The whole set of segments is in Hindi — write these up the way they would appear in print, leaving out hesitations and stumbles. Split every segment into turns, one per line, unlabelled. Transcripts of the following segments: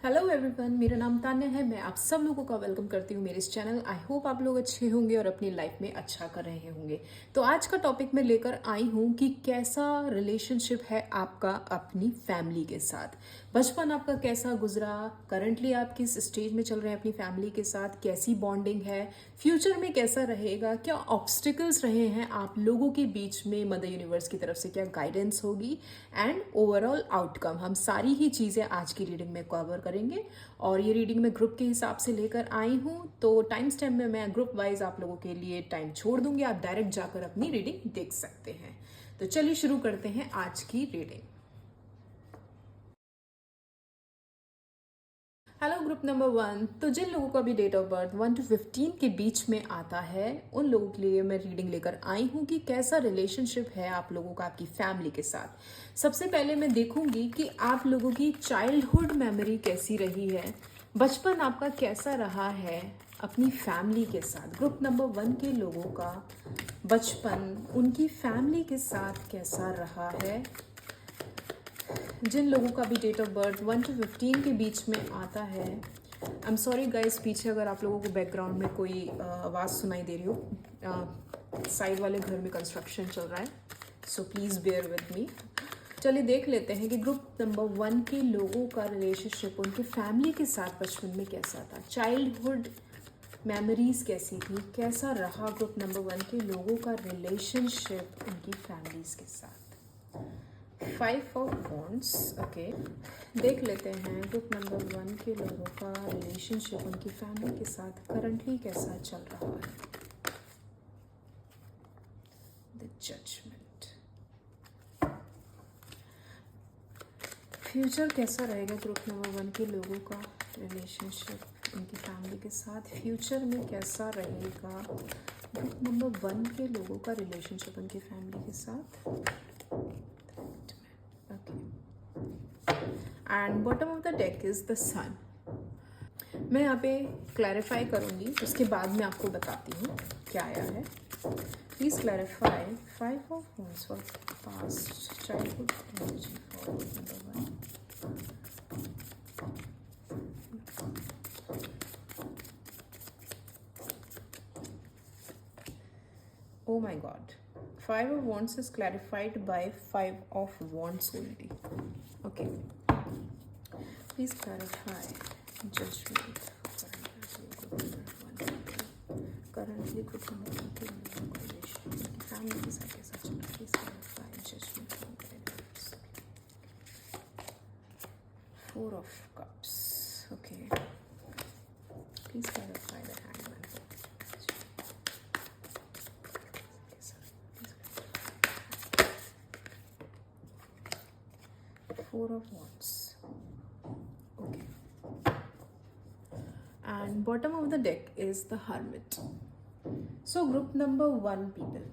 हेलो एवरीवन, मेरा नाम तान्या है। मैं आप सब लोगों का वेलकम करती हूँ मेरे इस चैनल। आई होप आप लोग अच्छे होंगे और अपनी लाइफ में अच्छा कर रहे होंगे। तो आज का टॉपिक मैं लेकर आई हूँ कि कैसा रिलेशनशिप है आपका अपनी फैमिली के साथ। बचपन आपका कैसा गुजरा, करंटली आप किस स्टेज में चल रहे हैं अपनी फैमिली के साथ, कैसी बॉन्डिंग है, फ्यूचर में कैसा रहेगा, क्या ऑब्स्टिकल्स रहे हैं आप लोगों के बीच में, मदर यूनिवर्स की तरफ से क्या गाइडेंस होगी एंड ओवरऑल आउटकम। हम सारी ही चीज़ें आज की रीडिंग में कवर करेंगे और ये रीडिंग मैं ग्रुप के हिसाब से लेकर आई हूँ। तो टाइम स्टैम्प में मैं ग्रुप वाइज आप लोगों के लिए टाइम छोड़ दूंगी, आप डायरेक्ट जाकर अपनी रीडिंग देख सकते हैं। तो चलिए शुरू करते हैं आज की रीडिंग। Hello group number 1। तो जिन लोगों का भी डेट ऑफ बर्थ 1 to 15 के बीच में आता है उन लोगों के लिए मैं रीडिंग लेकर आई हूँ कि कैसा रिलेशनशिप है आप लोगों का आपकी फैमिली के साथ। सबसे पहले मैं देखूंगी कि आप लोगों की चाइल्डहुड मेमोरी कैसी रही है, बचपन आपका कैसा रहा है अपनी फैमिली के साथ। ग्रुप नंबर 1 के लोगों का बचपन उनकी फैमिली के साथ कैसा रहा है। जिन लोगों का भी डेट ऑफ बर्थ 1 to 15 के बीच में आता है, आई एम सॉरी गाइस पीछे अगर आप लोगों को बैकग्राउंड में कोई आवाज़ सुनाई दे रही हो, साइड वाले घर में कंस्ट्रक्शन चल रहा है, so please bear with me. चलिए देख लेते हैं कि ग्रुप नंबर 1 के लोगों का रिलेशनशिप उनके फैमिली के साथ बचपन में कैसा था, चाइल्डहुड मेमोरीज कैसी थी, कैसा रहा ग्रुप नंबर 1 के लोगों का रिलेशनशिप उनकी फैमिलीज के साथ। 5 ऑफ वॉन्ड्स, ओके। देख लेते हैं ग्रुप नंबर 1 के लोगों का रिलेशनशिप उनकी फैमिली के साथ करंटली कैसा चल रहा है। द जजमेंट, फ्यूचर कैसा रहेगा ग्रुप नंबर 1 के लोगों का रिलेशनशिप उनकी फैमिली के साथ, फ्यूचर में कैसा रहेगा ग्रुप नंबर 1 के लोगों का रिलेशनशिप उनकी फैमिली के साथ। And bottom of the deck is the sun. मैं यहाँ पे क्लैरिफाई करूँगी, उसके बाद मैं आपको बताती हूँ क्या आया है। Please clarify 5 of wands for past childhood energy for number 1। Oh my god, 5 of wands is clarified by 5 of wands only. Okay, please clarify judgment currently good number 1 के relation family के साथ कैसा चल रहा है। Please clarify judgment from the universe. 4 of cups, okay. Please clarify the hangman. 4 of wands, okay. And bottom of the deck is the hermit. So group number 1 people,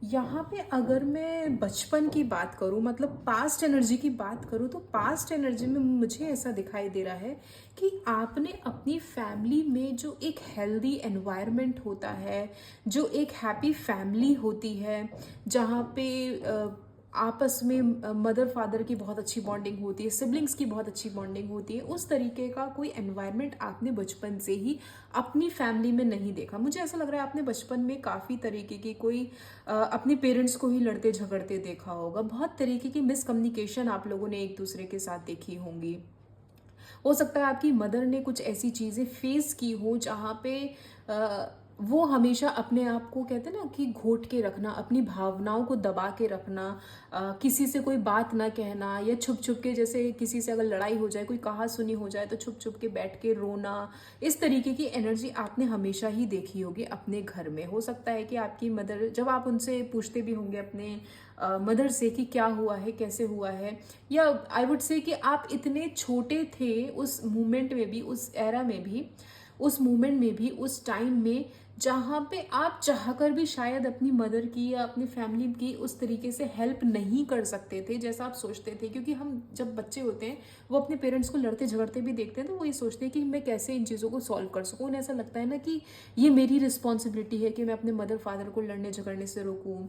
यहाँ पे अगर मैं बचपन की बात करूँ, मतलब पास्ट एनर्जी की बात करूँ, तो पास्ट एनर्जी में मुझे ऐसा दिखाई दे रहा है कि आपने अपनी फैमिली में जो एक हेल्दी एनवायरनमेंट होता है, जो एक हैप्पी फैमिली होती है, जहाँ पे आपस में मदर फादर की बहुत अच्छी बॉन्डिंग होती है, सिबलिंग्स की बहुत अच्छी बॉन्डिंग होती है, उस तरीके का कोई एनवायरनमेंट आपने बचपन से ही अपनी फैमिली में नहीं देखा। मुझे ऐसा लग रहा है आपने बचपन में काफ़ी तरीके की कोई अपने पेरेंट्स को ही लड़ते झगड़ते देखा होगा, बहुत तरीके की मिसकम्युनिकेशन आप लोगों ने एक दूसरे के साथ देखी होंगी। हो सकता है आपकी मदर ने कुछ ऐसी चीज़ें फेस की हो जहाँ पे वो हमेशा अपने आप को, कहते हैं ना कि घोट के रखना, अपनी भावनाओं को दबा के रखना, किसी से कोई बात ना कहना, या छुप छुप के, जैसे किसी से अगर लड़ाई हो जाए, कोई कहा सुनी हो जाए तो छुप छुप के बैठ के रोना, इस तरीके की एनर्जी आपने हमेशा ही देखी होगी अपने घर में। हो सकता है कि आपकी मदर, जब आप उनसे पूछते भी होंगे अपने मदर से कि क्या हुआ है, कैसे हुआ है, या आई वुड से कि आप इतने छोटे थे उस मोमेंट में भी, उस एरा में भी, उस मोमेंट में भी, उस टाइम में, जहाँ पे आप चाहकर भी शायद अपनी मदर की या अपनी फैमिली की उस तरीके से हेल्प नहीं कर सकते थे जैसा आप सोचते थे। क्योंकि हम जब बच्चे होते हैं वो अपने पेरेंट्स को लड़ते झगड़ते भी देखते हैं तो वो ये सोचते हैं कि मैं कैसे इन चीज़ों को सॉल्व कर सकूँ। उन्हें ऐसा लगता है ना कि ये मेरी रिस्पॉन्सिबिलिटी है कि मैं अपने मदर फादर को लड़ने झगड़ने से रोकूँ,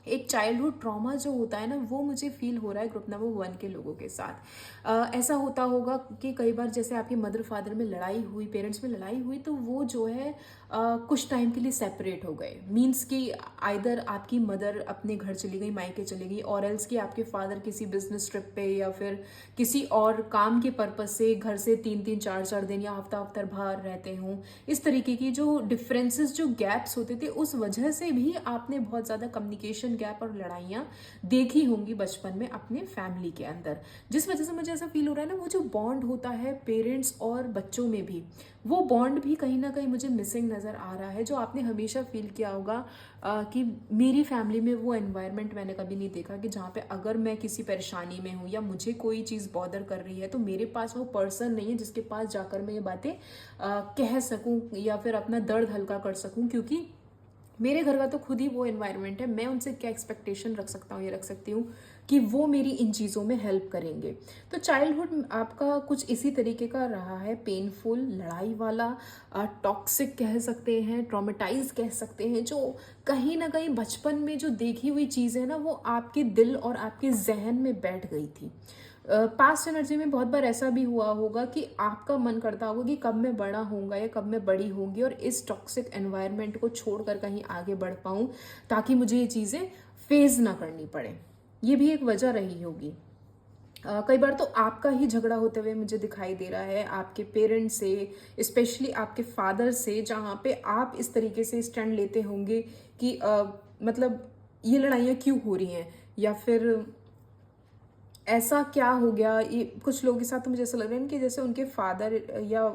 एक चाइल्डहुड ट्रॉमा जो होता है ना, वो मुझे फील हो रहा है ग्रुप नंबर 1 के लोगों के साथ। ऐसा होता होगा कि कई बार जैसे आपके मदर फादर में लड़ाई हुई, पेरेंट्स में लड़ाई हुई, तो वो जो है कुछ टाइम के लिए सेपरेट हो गए। मीन्स कि आइदर आपकी मदर अपने घर चली गई, मायके चली गई, और एल्स कि आपके फादर किसी बिजनेस ट्रिप पे या फिर किसी और काम के पर्पज से घर से 3-3, 4-4 दिन या हफ्ता हफ्ता बाहर रहते हों। इस तरीके की जो डिफरेंसेस, जो गैप्स होते थे, उस वजह से भी आपने बहुत ज़्यादा कम्युनिकेशन गैप और लड़ाइयाँ देखी होंगी बचपन में अपने फैमिली के अंदर। जिस वजह से मुझे ऐसा फील हो रहा है ना, वो जो बॉन्ड होता है पेरेंट्स और बच्चों में भी, वो बॉन्ड भी कहीं ना कहीं मुझे मिसिंग नज़र आ रहा है। जो आपने हमेशा फील किया होगा कि मेरी फैमिली में वो एनवायरनमेंट मैंने कभी नहीं देखा कि जहाँ पे अगर मैं किसी परेशानी में हूँ या मुझे कोई चीज़ बॉदर कर रही है, तो मेरे पास वो पर्सन नहीं है जिसके पास जाकर मैं ये बातें कह सकूँ या फिर अपना दर्द हल्का कर सकूँ, क्योंकि मेरे घर का तो खुद ही वो एनवायरनमेंट है। मैं उनसे क्या एक्सपेक्टेशन रख सकता हूँ, ये रख सकती हूँ कि वो मेरी इन चीज़ों में हेल्प करेंगे। तो चाइल्डहुड आपका कुछ इसी तरीके का रहा है, पेनफुल, लड़ाई वाला, टॉक्सिक कह सकते हैं, ट्रॉमेटाइज कह सकते हैं, जो कहीं ना कहीं बचपन में जो देखी हुई चीज़ें ना, वो आपके दिल और आपके जहन में बैठ गई थी। पास्ट एनर्जी में बहुत बार ऐसा भी हुआ होगा कि आपका मन करता होगा कि कब मैं बड़ा होऊंगा या कब मैं बड़ी होंगी और इस टॉक्सिक एनवायरनमेंट को छोड़कर कहीं आगे बढ़ पाऊँ, ताकि मुझे ये चीज़ें फेस ना करनी पड़े। ये भी एक वजह रही होगी। कई बार तो आपका ही झगड़ा होते हुए मुझे दिखाई दे रहा है आपके पेरेंट्स से, स्पेशली आपके फादर से, जहाँ पे आप इस तरीके से स्टैंड लेते होंगे कि मतलब ये लड़ाइयाँ क्यों हो रही हैं, या फिर ऐसा क्या हो गया। ये कुछ लोगों के साथ तो मुझे ऐसा लग रहा है कि जैसे उनके फादर या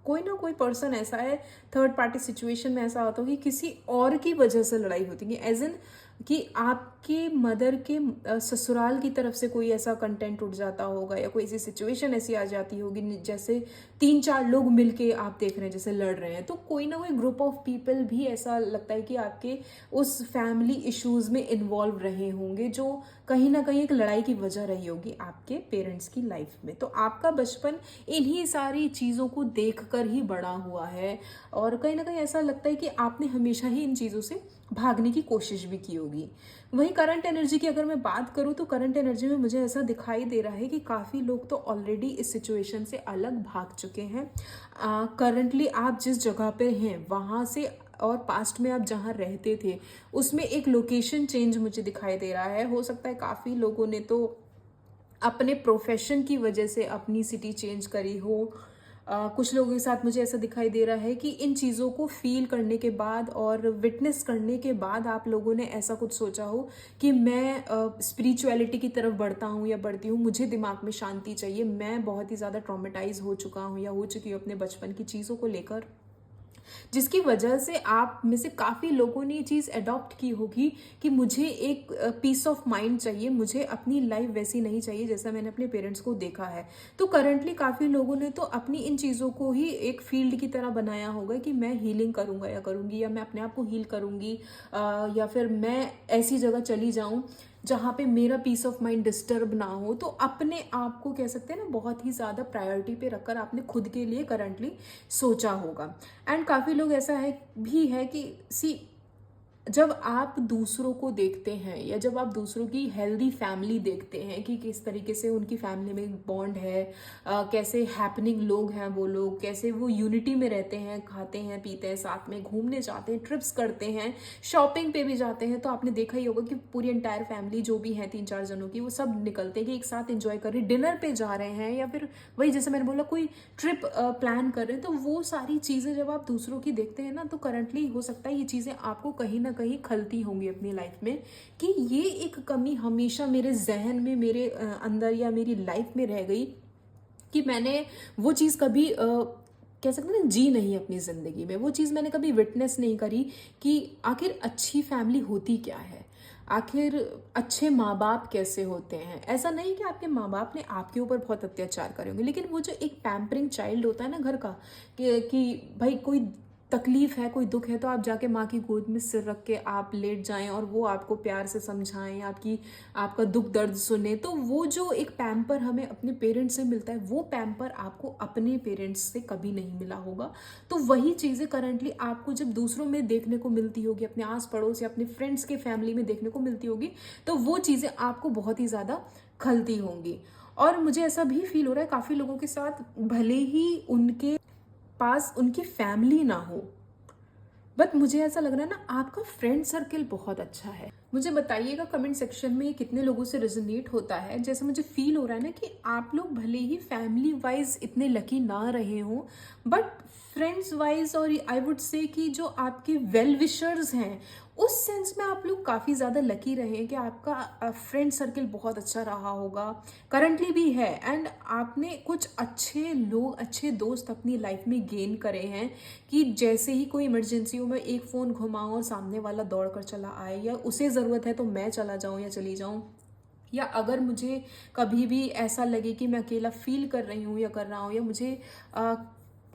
कोई ना कोई पर्सन ऐसा है, थर्ड पार्टी सिचुएशन में ऐसा होता हो कि किसी और की वजह से लड़ाई होती है, एज इन कि आपके मदर के ससुराल की तरफ से कोई ऐसा कंटेंट उठ जाता होगा या कोई ऐसी सिचुएशन ऐसी आ जाती होगी, जैसे 3-4 लोग मिलके आप देख रहे हैं जैसे लड़ रहे हैं, तो कोई ना कोई ग्रुप ऑफ पीपल भी ऐसा लगता है कि आपके उस फैमिली इश्यूज में इन्वॉल्व रहे होंगे, जो कहीं ना कहीं एक लड़ाई की वजह रही होगी आपके पेरेंट्स की लाइफ में। तो आपका बचपन इन्हीं सारी चीज़ों को देखकर ही बड़ा हुआ है, और कहीं ना कहीं ऐसा लगता है कि आपने हमेशा ही इन चीज़ों से भागने की कोशिश भी की होगी। वहीं करंट एनर्जी की अगर मैं बात करूं, तो करंट एनर्जी में मुझे ऐसा दिखाई दे रहा है कि काफ़ी लोग तो ऑलरेडी इस सिचुएशन से अलग भाग चुके हैं। करंटली आप जिस जगह पे हैं वहाँ से, और पास्ट में आप जहाँ रहते थे उसमें एक लोकेशन चेंज मुझे दिखाई दे रहा है। हो सकता है काफ़ी लोगों ने तो अपने प्रोफेशन की वजह से अपनी सिटी चेंज करी हो। कुछ लोगों के साथ मुझे ऐसा दिखाई दे रहा है कि इन चीज़ों को फील करने के बाद और विटनेस करने के बाद आप लोगों ने ऐसा कुछ सोचा हो कि मैं स्पिरिचुअलिटी की तरफ बढ़ता हूँ या बढ़ती हूँ, मुझे दिमाग में शांति चाहिए, मैं बहुत ही ज़्यादा ट्रॉमेटाइज हो चुका हूँ या हो चुकी हूँ अपने बचपन की चीज़ों को लेकर, जिसकी वजह से आप में से काफ़ी लोगों ने ये चीज़ अडॉप्ट की होगी कि मुझे एक पीस ऑफ माइंड चाहिए, मुझे अपनी लाइफ वैसी नहीं चाहिए जैसा मैंने अपने पेरेंट्स को देखा है। तो करंटली काफ़ी लोगों ने तो अपनी इन चीज़ों को ही एक फील्ड की तरह बनाया होगा कि मैं हीलिंग करूँगा या करूँगी, या मैं अपने आप को हील करूँगी, या फिर मैं ऐसी जगह चली जाऊँ जहाँ पे मेरा पीस ऑफ माइंड डिस्टर्ब ना हो। तो अपने आप को कह सकते हैं ना, बहुत ही ज़्यादा प्रायोरिटी पे रखकर आपने खुद के लिए करंटली सोचा होगा। एंड काफ़ी लोग ऐसा है भी है कि जब आप दूसरों को देखते हैं या जब आप दूसरों की हेल्दी फैमिली देखते हैं कि किस तरीके से उनकी फैमिली में बॉन्ड है, कैसे हैपनिंग लोग हैं वो लोग, कैसे वो यूनिटी में रहते हैं, खाते हैं पीते हैं साथ में, घूमने जाते हैं, ट्रिप्स करते हैं, शॉपिंग पे भी जाते हैं, तो आपने देखा ही होगा कि पूरी एंटायर फैमिली जो भी है 3-4 जनों की, वो सब निकलते हैं कि एक साथ एंजॉय कर रहे हैं, डिनर पे जा रहे हैं, या फिर वही जैसे मैंने बोला कोई ट्रिप प्लान कर रहे हैं। तो वो सारी चीज़ें जब आप दूसरों की देखते हैं ना, तो करंटली हो सकता है ये चीज़ें आपको कहीं ना कहीं खलती होंगी अपनी लाइफ में कि ये एक कमी हमेशा मेरे जहन में, मेरे अंदर या मेरी लाइफ में रह गई कि मैंने वो चीज़ कभी कह सकते हैं ना जी नहीं अपनी ज़िंदगी में, वो चीज़ मैंने कभी विटनेस नहीं करी कि आखिर अच्छी फैमिली होती क्या है, आखिर अच्छे माँ बाप कैसे होते हैं। ऐसा नहीं कि आपके माँ बाप ने आपके ऊपर बहुत अत्याचार करे होंगे, लेकिन वो जो एक पैम्परिंग चाइल्ड होता है ना घर का, कि भाई कोई तकलीफ है, कोई दुख है, तो आप जाके माँ की गोद में सिर रख के आप लेट जाएं और वो आपको प्यार से समझाएं, आपका दुख दर्द सुने। तो वो जो एक पैम्पर हमें अपने पेरेंट्स से मिलता है, वो पैम्पर आपको अपने पेरेंट्स से कभी नहीं मिला होगा। तो वही चीज़ें करंटली आपको जब दूसरों में देखने को मिलती होगी, अपने आस पड़ोस या अपने फ्रेंड्स के फैमिली में देखने को मिलती होगी, तो वो चीज़ें आपको बहुत ही ज़्यादा खलती होंगी। और मुझे ऐसा भी फील हो रहा है काफ़ी लोगों के साथ, भले ही उनके पास उनकी फैमिली ना हो, बट मुझे ऐसा लग रहा है ना, आपका फ्रेंड सर्कल बहुत अच्छा है। मुझे बताइएगा कमेंट सेक्शन में कितने लोगों से रेजोनेट होता है। जैसे मुझे फील हो रहा है ना कि आप लोग भले ही फैमिली वाइज इतने लकी ना रहे हो, बट फ्रेंड्स वाइज और आई वुड से कि जो आपके वेल विशर्स हैं, उस सेंस में आप लोग काफ़ी ज़्यादा लकी रहे हैं कि आपका फ्रेंड सर्कल बहुत अच्छा रहा होगा, करंटली भी है। एंड आपने कुछ अच्छे लोग, अच्छे दोस्त अपनी लाइफ में गेन करे हैं कि जैसे ही कोई इमरजेंसी में एक फ़ोन घुमाओ और सामने वाला दौड़ कर चला आए, या उसे ज़रूरत है तो मैं चला जाऊँ या चली जाऊँ, या अगर मुझे कभी भी ऐसा लगे कि मैं अकेला फील कर रही हूँ या कर रहा हूँ, या मुझे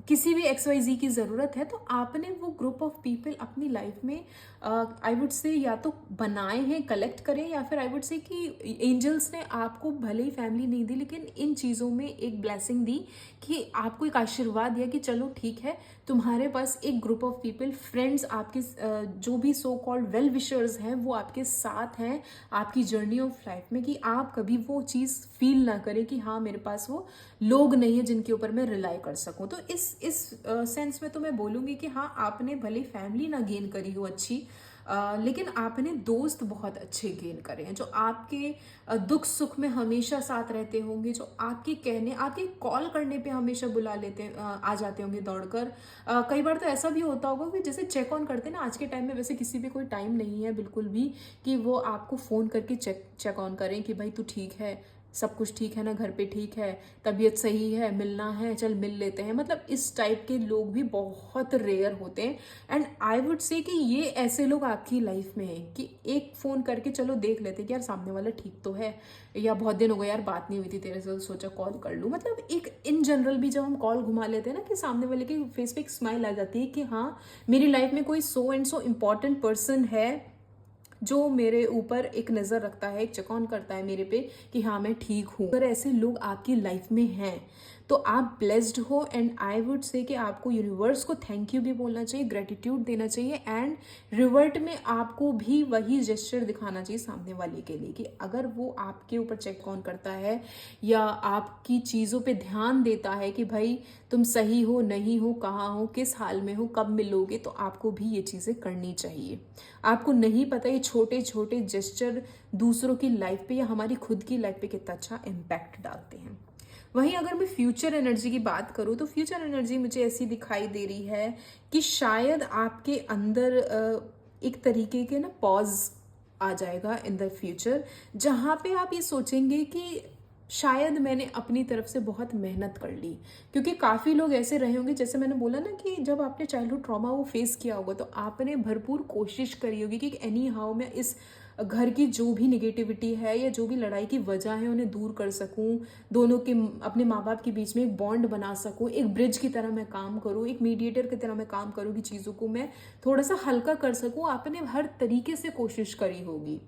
किसी भी XYZ की ज़रूरत है, तो आपने वो ग्रुप ऑफ पीपल अपनी लाइफ में आई वुड से या तो बनाए हैं, कलेक्ट करें, या फिर आई वुड से कि एंजल्स ने आपको भले ही फैमिली नहीं दी, लेकिन इन चीज़ों में एक ब्लेसिंग दी कि आपको एक आशीर्वाद दिया कि चलो ठीक है, तुम्हारे पास एक ग्रुप ऑफ पीपल, फ्रेंड्स, आपके जो भी सो कॉल्ड वेल विशर्स हैं, वो आपके साथ हैं आपकी जर्नी ऑफ लाइफ में, कि आप कभी वो चीज़ फील ना करें कि हाँ मेरे पास वो लोग नहीं है जिनके ऊपर मैं रिलाई कर सकूं। तो इस सेंस में तो मैं बोलूँगी कि हाँ, आपने भले फैमिली ना गेन करी हो अच्छी, लेकिन आपने दोस्त बहुत अच्छे गेन करे हैं, जो आपके दुख सुख में हमेशा साथ रहते होंगे, जो आपके कहने, आपके कॉल करने पे हमेशा बुला लेते आ जाते होंगे दौड़कर। कई बार तो ऐसा भी होता होगा कि जैसे चेक ऑन करते हैं ना, आज के टाइम में वैसे किसी पे कोई टाइम नहीं है बिल्कुल भी कि वो आपको फ़ोन करके चेक ऑन करें कि भाई तू ठीक है, सब कुछ ठीक है ना, घर पे ठीक है, तबीयत सही है, मिलना है, चल मिल लेते हैं। मतलब इस टाइप के लोग भी बहुत रेयर होते हैं। एंड आई वुड से कि ये ऐसे लोग आपकी लाइफ में हैं कि एक फ़ोन करके चलो देख लेते कि यार सामने वाला ठीक तो है, या बहुत दिन हो गए यार बात नहीं हुई थी तेरे से, सोचा कॉल कर लूँ। मतलब एक इन जनरल भी जब हम कॉल घुमा लेते हैं ना, कि सामने वाले के फेस पे एक स्माइल आ जाती है कि हाँ, मेरी लाइफ में कोई so and so important person है जो मेरे ऊपर एक नज़र रखता है, एक चेक ऑन करता है मेरे पे कि हाँ मैं ठीक हूँ। अगर ऐसे लोग आपकी लाइफ में हैं तो आप ब्लेस्ड हो। एंड आई वुड से कि आपको यूनिवर्स को थैंक यू भी बोलना चाहिए, ग्रेटिट्यूड देना चाहिए, एंड रिवर्ट में आपको भी वही जेस्चर दिखाना चाहिए सामने वाले के लिए कि अगर वो आपके ऊपर चेक ऑन करता है या आपकी चीज़ों पे ध्यान देता है कि भाई तुम सही हो, नहीं हो, कहाँ हो, किस हाल में हो, कब मिलोगे, तो आपको भी ये चीज़ें करनी चाहिए। आपको नहीं पता ये छोटे छोटे जेस्चर दूसरों की लाइफ पे या हमारी खुद की लाइफ पे कितना अच्छा इम्पैक्ट डालते हैं। वहीं अगर मैं फ्यूचर एनर्जी की बात करूँ तो फ्यूचर एनर्जी मुझे ऐसी दिखाई दे रही है कि शायद आपके अंदर एक तरीके के ना पॉज आ जाएगा इन द फ्यूचर, जहाँ पे आप ये सोचेंगे कि शायद मैंने अपनी तरफ से बहुत मेहनत कर ली। क्योंकि काफ़ी लोग ऐसे रहे होंगे, जैसे मैंने बोला ना कि जब आपने चाइल्डहुड ट्रॉमा वो फेस किया होगा तो आपने भरपूर कोशिश करी होगी कि एनी हाउ मैं इस घर की जो भी निगेटिविटी है या जो भी लड़ाई की वजह है उन्हें दूर कर सकूं, दोनों के अपने माँ बाप के बीच में एक बॉन्ड बना सकूं, एक ब्रिज की तरह मैं काम करूं, एक मीडिएटर की तरह मैं काम करूं कि चीज़ों को मैं थोड़ा सा हल्का कर सकूं। आपने हर तरीके से कोशिश करी होगी,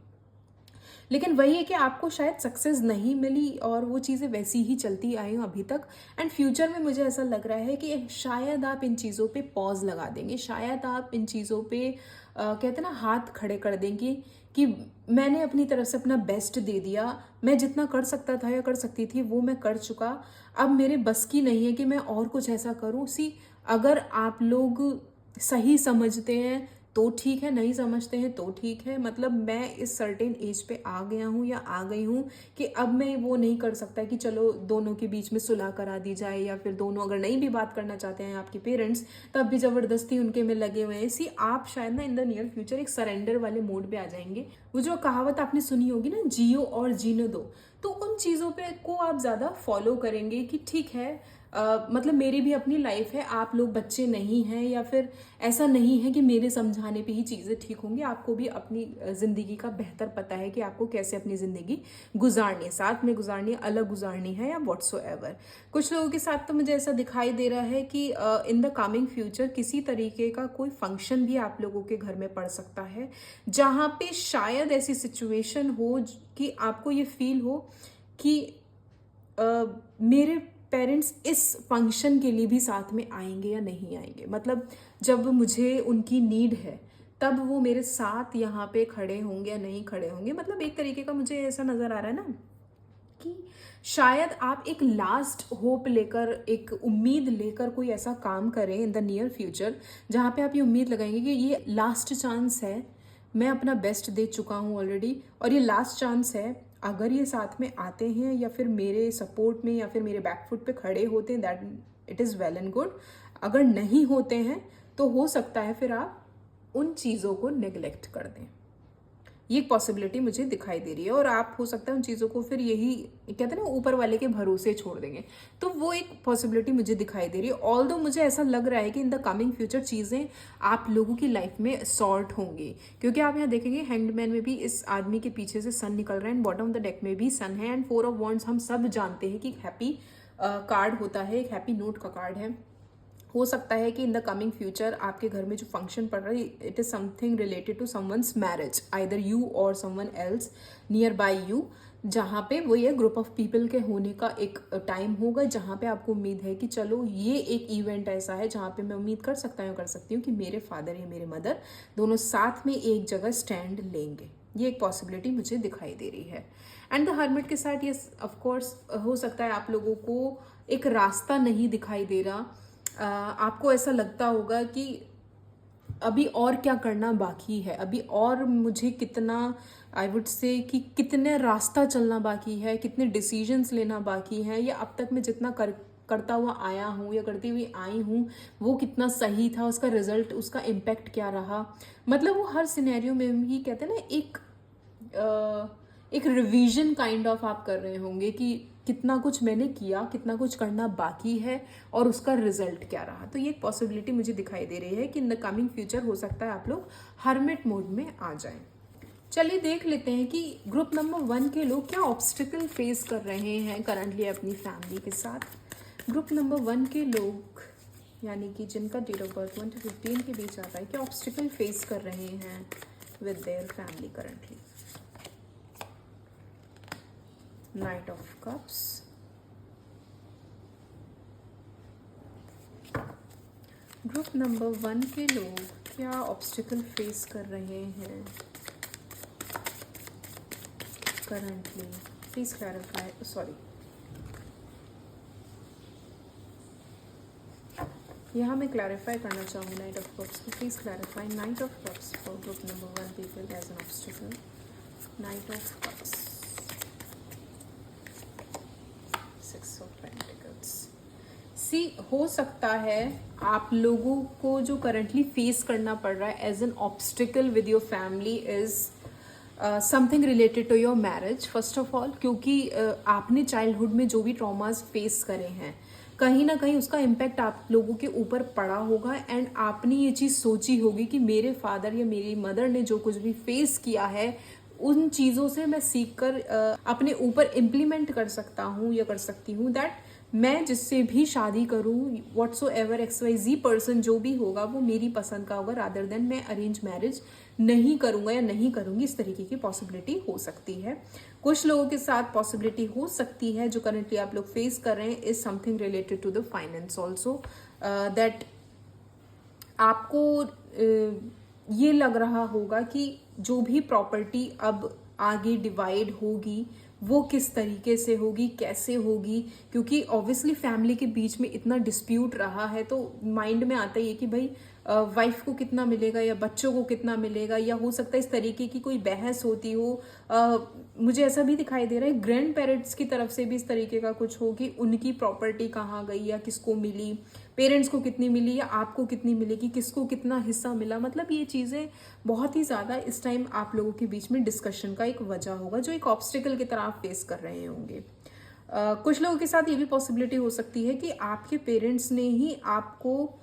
लेकिन वही है कि आपको शायद सक्सेस नहीं मिली और वो चीज़ें वैसी ही चलती आई हैं अभी तक। एंड फ्यूचर में मुझे ऐसा लग रहा है कि शायद आप इन चीज़ों पे पॉज लगा देंगे, शायद आप इन चीज़ों पे कहते हैं ना हाथ खड़े कर देंगे कि मैंने अपनी तरफ से अपना बेस्ट दे दिया, मैं जितना कर सकता था या कर सकती थी वो मैं कर चुका, अब मेरे बस की नहीं है कि मैं और कुछ ऐसा करूँ। अगर आप लोग सही समझते हैं तो ठीक है, नहीं समझते हैं तो ठीक है। मतलब मैं इस सर्टेन एज पे आ गया हूँ या आ गई हूँ कि अब मैं वो नहीं कर सकता कि चलो दोनों के बीच में सुलह करा दी जाए, या फिर दोनों अगर नहीं भी बात करना चाहते हैं आपके पेरेंट्स तब भी ज़बरदस्ती उनके में लगे हुए हैं। आप शायद ना इन द नियर फ्यूचर एक सरेंडर वाले मोड पे आ जाएंगे। वो जो कहावत आपने सुनी होगी ना, जियो और जीने दो, तो उन चीज़ों पे को आप ज़्यादा फॉलो करेंगे कि ठीक है मतलब मेरी भी अपनी लाइफ है, आप लोग बच्चे नहीं हैं, या फिर ऐसा नहीं है कि मेरे समझाने पे ही चीज़ें ठीक होंगी। आपको भी अपनी ज़िंदगी का बेहतर पता है कि आपको कैसे अपनी ज़िंदगी गुजारनी है, साथ में गुजारनी है, अलग गुजारनी है, या व्हाट्सोएवर। कुछ लोगों के साथ तो मुझे ऐसा दिखाई दे रहा है कि इन द कमिंग फ्यूचर किसी तरीके का कोई फंक्शन भी आप लोगों के घर में पड़ सकता है, जहाँ पे शायद ऐसी सिचुएशन हो कि आपको ये फील हो कि मेरे पेरेंट्स इस फंक्शन के लिए भी साथ में आएंगे या नहीं आएंगे। मतलब जब मुझे उनकी नीड है तब वो मेरे साथ यहाँ पे खड़े होंगे या नहीं खड़े होंगे। मतलब एक तरीके का मुझे ऐसा नज़र आ रहा है ना कि शायद आप एक लास्ट होप लेकर, एक उम्मीद लेकर कोई ऐसा काम करें इन द नियर फ्यूचर, जहाँ पे आप ये उम्मीद लगाएंगे कि ये लास्ट चांस है, मैं अपना बेस्ट दे चुका हूँ ऑलरेडी, और ये लास्ट चांस है, अगर ये साथ में आते हैं या फिर मेरे सपोर्ट में या फिर मेरे बैकफुट पे खड़े होते हैं, that it is well and good. अगर नहीं होते हैं तो हो सकता है फिर आप उन चीज़ों को नेग्लेक्ट कर दें। ये एक पॉसिबिलिटी मुझे दिखाई दे रही है, और आप हो सकता है उन चीज़ों को फिर यही कहते हैं ना ऊपर वाले के भरोसे छोड़ देंगे। तो वो एक पॉसिबिलिटी मुझे दिखाई दे रही है। ऑल्दो मुझे ऐसा लग रहा है कि इन द कमिंग फ्यूचर चीज़ें आप लोगों की लाइफ में सॉर्ट होंगी, क्योंकि आप यहाँ देखेंगे हैंग्ड मैन में भी इस आदमी के पीछे से सन निकल रहा है, and bottom of the deck में भी सन है, एंड 4 ऑफ वॉन्ड्स हम सब जानते हैं कि हैप्पी कार्ड होता है, एक हैप्पी नोट का कार्ड है। हो सकता है कि इन द कमिंग फ्यूचर आपके घर में जो फंक्शन पड़ रहा है, it is something related to someone's marriage, either you or someone else nearby you, जहाँ पे वो ये ग्रुप ऑफ पीपल के होने का एक टाइम होगा, जहाँ पे आपको उम्मीद है कि चलो ये एक इवेंट ऐसा है जहाँ पे मैं उम्मीद कर सकती हूँ कि मेरे फादर या मेरे मदर दोनों साथ में एक जगह स्टैंड लेंगे। ये एक पॉसिबिलिटी मुझे दिखाई दे रही है। एंड द हर्मिट के साथ ये ऑफकोर्स हो सकता है आप लोगों को एक रास्ता नहीं दिखाई दे रहा, आपको ऐसा लगता होगा कि अभी और क्या करना बाकी है, अभी और मुझे कितना, आई वुड से कि कितने रास्ता चलना बाकी है, कितने डिसीजंस लेना बाकी है, या अब तक मैं जितना करता हुआ आया हूँ या करती हुई आई हूँ वो कितना सही था, उसका रिजल्ट, उसका इम्पेक्ट क्या रहा। मतलब वो हर सिनेरियो में ही कहते हैं ना एक रिवीजन काइंड ऑफ आप कर रहे होंगे कि कितना कुछ मैंने किया, कितना कुछ करना बाकी है, और उसका रिजल्ट क्या रहा। तो ये एक पॉसिबिलिटी मुझे दिखाई दे रही है कि इन द कमिंग फ्यूचर हो सकता है आप लोग हर्मिट मोड में आ जाएं। चलिए देख लेते हैं कि ग्रुप नंबर 1 के लोग क्या ऑब्स्टिकल फेस कर रहे हैं करंटली अपनी फैमिली के साथ। ग्रुप नंबर 1 के लोग, यानी कि जिनका डेट ऑफ बर्थ 1 to 15 के बीच आता है, क्या ऑब्स्टिकल फेस कर रहे हैं with their family currently. Night of cups, group number 1 के लोग क्या ऑब्स्टिकल फेस कर रहे हैं करंटली। प्लीज क्लैरिफाई, सॉरी, यहाँ मैं क्लैरिफाई करना चाहूँ नाइट ऑफ कप्स को। Please clarify knight of cups for group number 1 people as an obstacle. Knight of cups, 6 of pentacles. See, हो सकता है आप लोगों को जो करंटली फेस करना पड़ रहा है as an obstacle with your family is something related to your marriage first of all, क्योंकि आपने चाइल्डहुड में जो भी ट्रॉमास फेस करे हैं कहीं ना कहीं उसका इम्पैक्ट आप लोगों के ऊपर पड़ा होगा, एंड आपने ये चीज़ सोची होगी कि मेरे फादर या मेरी मदर ने जो कुछ भी फेस किया है उन चीज़ों से मैं सीख कर अपने ऊपर इम्प्लीमेंट कर सकता हूँ या कर सकती हूँ, दैट मैं जिससे भी शादी करूँ, व्हाट्सोएवर XYZ पर्सन जो भी होगा वो मेरी पसंद का होगा, रादर देन मैं अरेंज मैरिज नहीं करूँगा या नहीं करूँगी। इस तरीके की पॉसिबिलिटी हो सकती है। कुछ लोगों के साथ पॉसिबिलिटी हो सकती है जो करंटली आप लोग फेस कर रहे हैं is something related to the finance also, that आपको ये लग रहा होगा कि जो भी प्रॉपर्टी अब आगे डिवाइड होगी वो किस तरीके से होगी, कैसे होगी, क्योंकि ऑब्वियसली फैमिली के बीच में इतना डिस्प्यूट रहा है तो माइंड में आता ही है कि भाई वाइफ को कितना मिलेगा या बच्चों को कितना मिलेगा, या हो सकता है इस तरीके की कोई बहस होती हो। मुझे ऐसा भी दिखाई दे रहा है ग्रैंड पेरेंट्स की तरफ से भी इस तरीके का कुछ हो कि उनकी प्रॉपर्टी कहाँ गई या किसको मिली, पेरेंट्स को कितनी मिली या आपको कितनी मिलेगी, किसको कितना हिस्सा मिला। मतलब ये चीज़ें बहुत ही ज़्यादा इस टाइम आप लोगों के बीच में डिस्कशन का एक वजह होगा जो एक ऑब्स्टिकल की तरह आप फेस कर रहे होंगे। कुछ लोगों के साथ ये भी पॉसिबिलिटी हो सकती है कि आपके पेरेंट्स ने ही आपको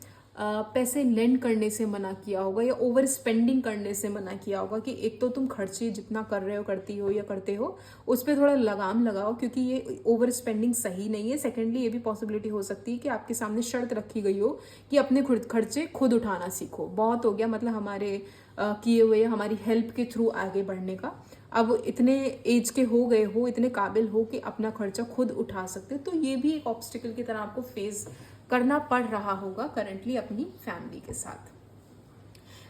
पैसे लेंड करने से मना किया होगा या ओवर स्पेंडिंग करने से मना किया होगा कि एक तो तुम खर्चे जितना कर रहे हो, करती हो या करते हो, उस पर थोड़ा लगाम लगाओ क्योंकि ये ओवर स्पेंडिंग सही नहीं है। सेकेंडली ये भी पॉसिबिलिटी हो सकती है कि आपके सामने शर्त रखी गई हो कि अपने खुद खर्चे खुद उठाना सीखो, बहुत हो गया मतलब हमारे किए हुए हमारी हेल्प के थ्रू आगे बढ़ने का, अब इतने एज के हो गए हो, इतने काबिल हो कि अपना खर्चा खुद उठा सकते हो। तो ये भी एक ऑब्स्टिकल की तरह आपको फेस करना पड़ रहा होगा करंटली अपनी फैमिली के साथ।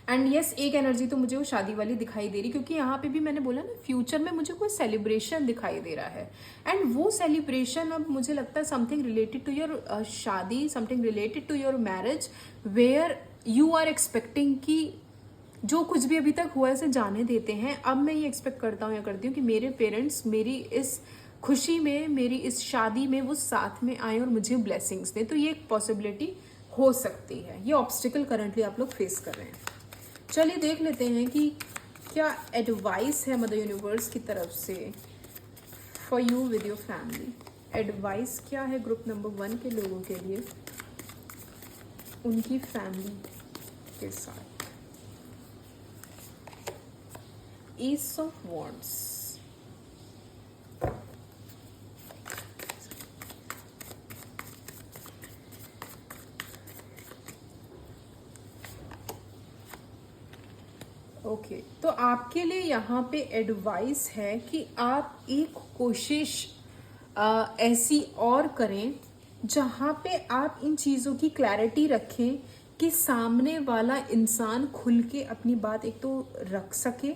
एंड यस, एक एनर्जी तो मुझे वो शादी वाली दिखाई दे रही, क्योंकि यहाँ पे भी मैंने बोला ना फ्यूचर में मुझे कोई सेलिब्रेशन दिखाई दे रहा है। एंड वो सेलिब्रेशन अब मुझे लगता है something related to your shaadi, something related to your marriage, where you are expecting कि जो कुछ भी अभी तक हुआ है उसे जाने देते हैं। अब मैं ये एक्सपेक्ट करता हूँ या करती हूँ कि मेरे पेरेंट्स मेरी इस खुशी में, मेरी इस शादी में वो साथ में आए और मुझे ब्लेसिंग्स दें। तो ये एक पॉसिबिलिटी हो सकती है। ये ऑब्स्टिकल करंटली आप लोग फेस कर रहे हैं। चलिए देख लेते हैं कि क्या एडवाइस है मदर यूनिवर्स की तरफ से for you with your family. Advice क्या है ग्रुप नंबर 1 के लोगों के लिए उनकी फैमिली के साथ। Ace of Wands, ओके तो आपके लिए यहाँ पे एडवाइस है कि आप एक कोशिश ऐसी और करें जहाँ पे आप इन चीज़ों की क्लैरिटी रखें कि सामने वाला इंसान खुल के अपनी बात एक तो रख सके,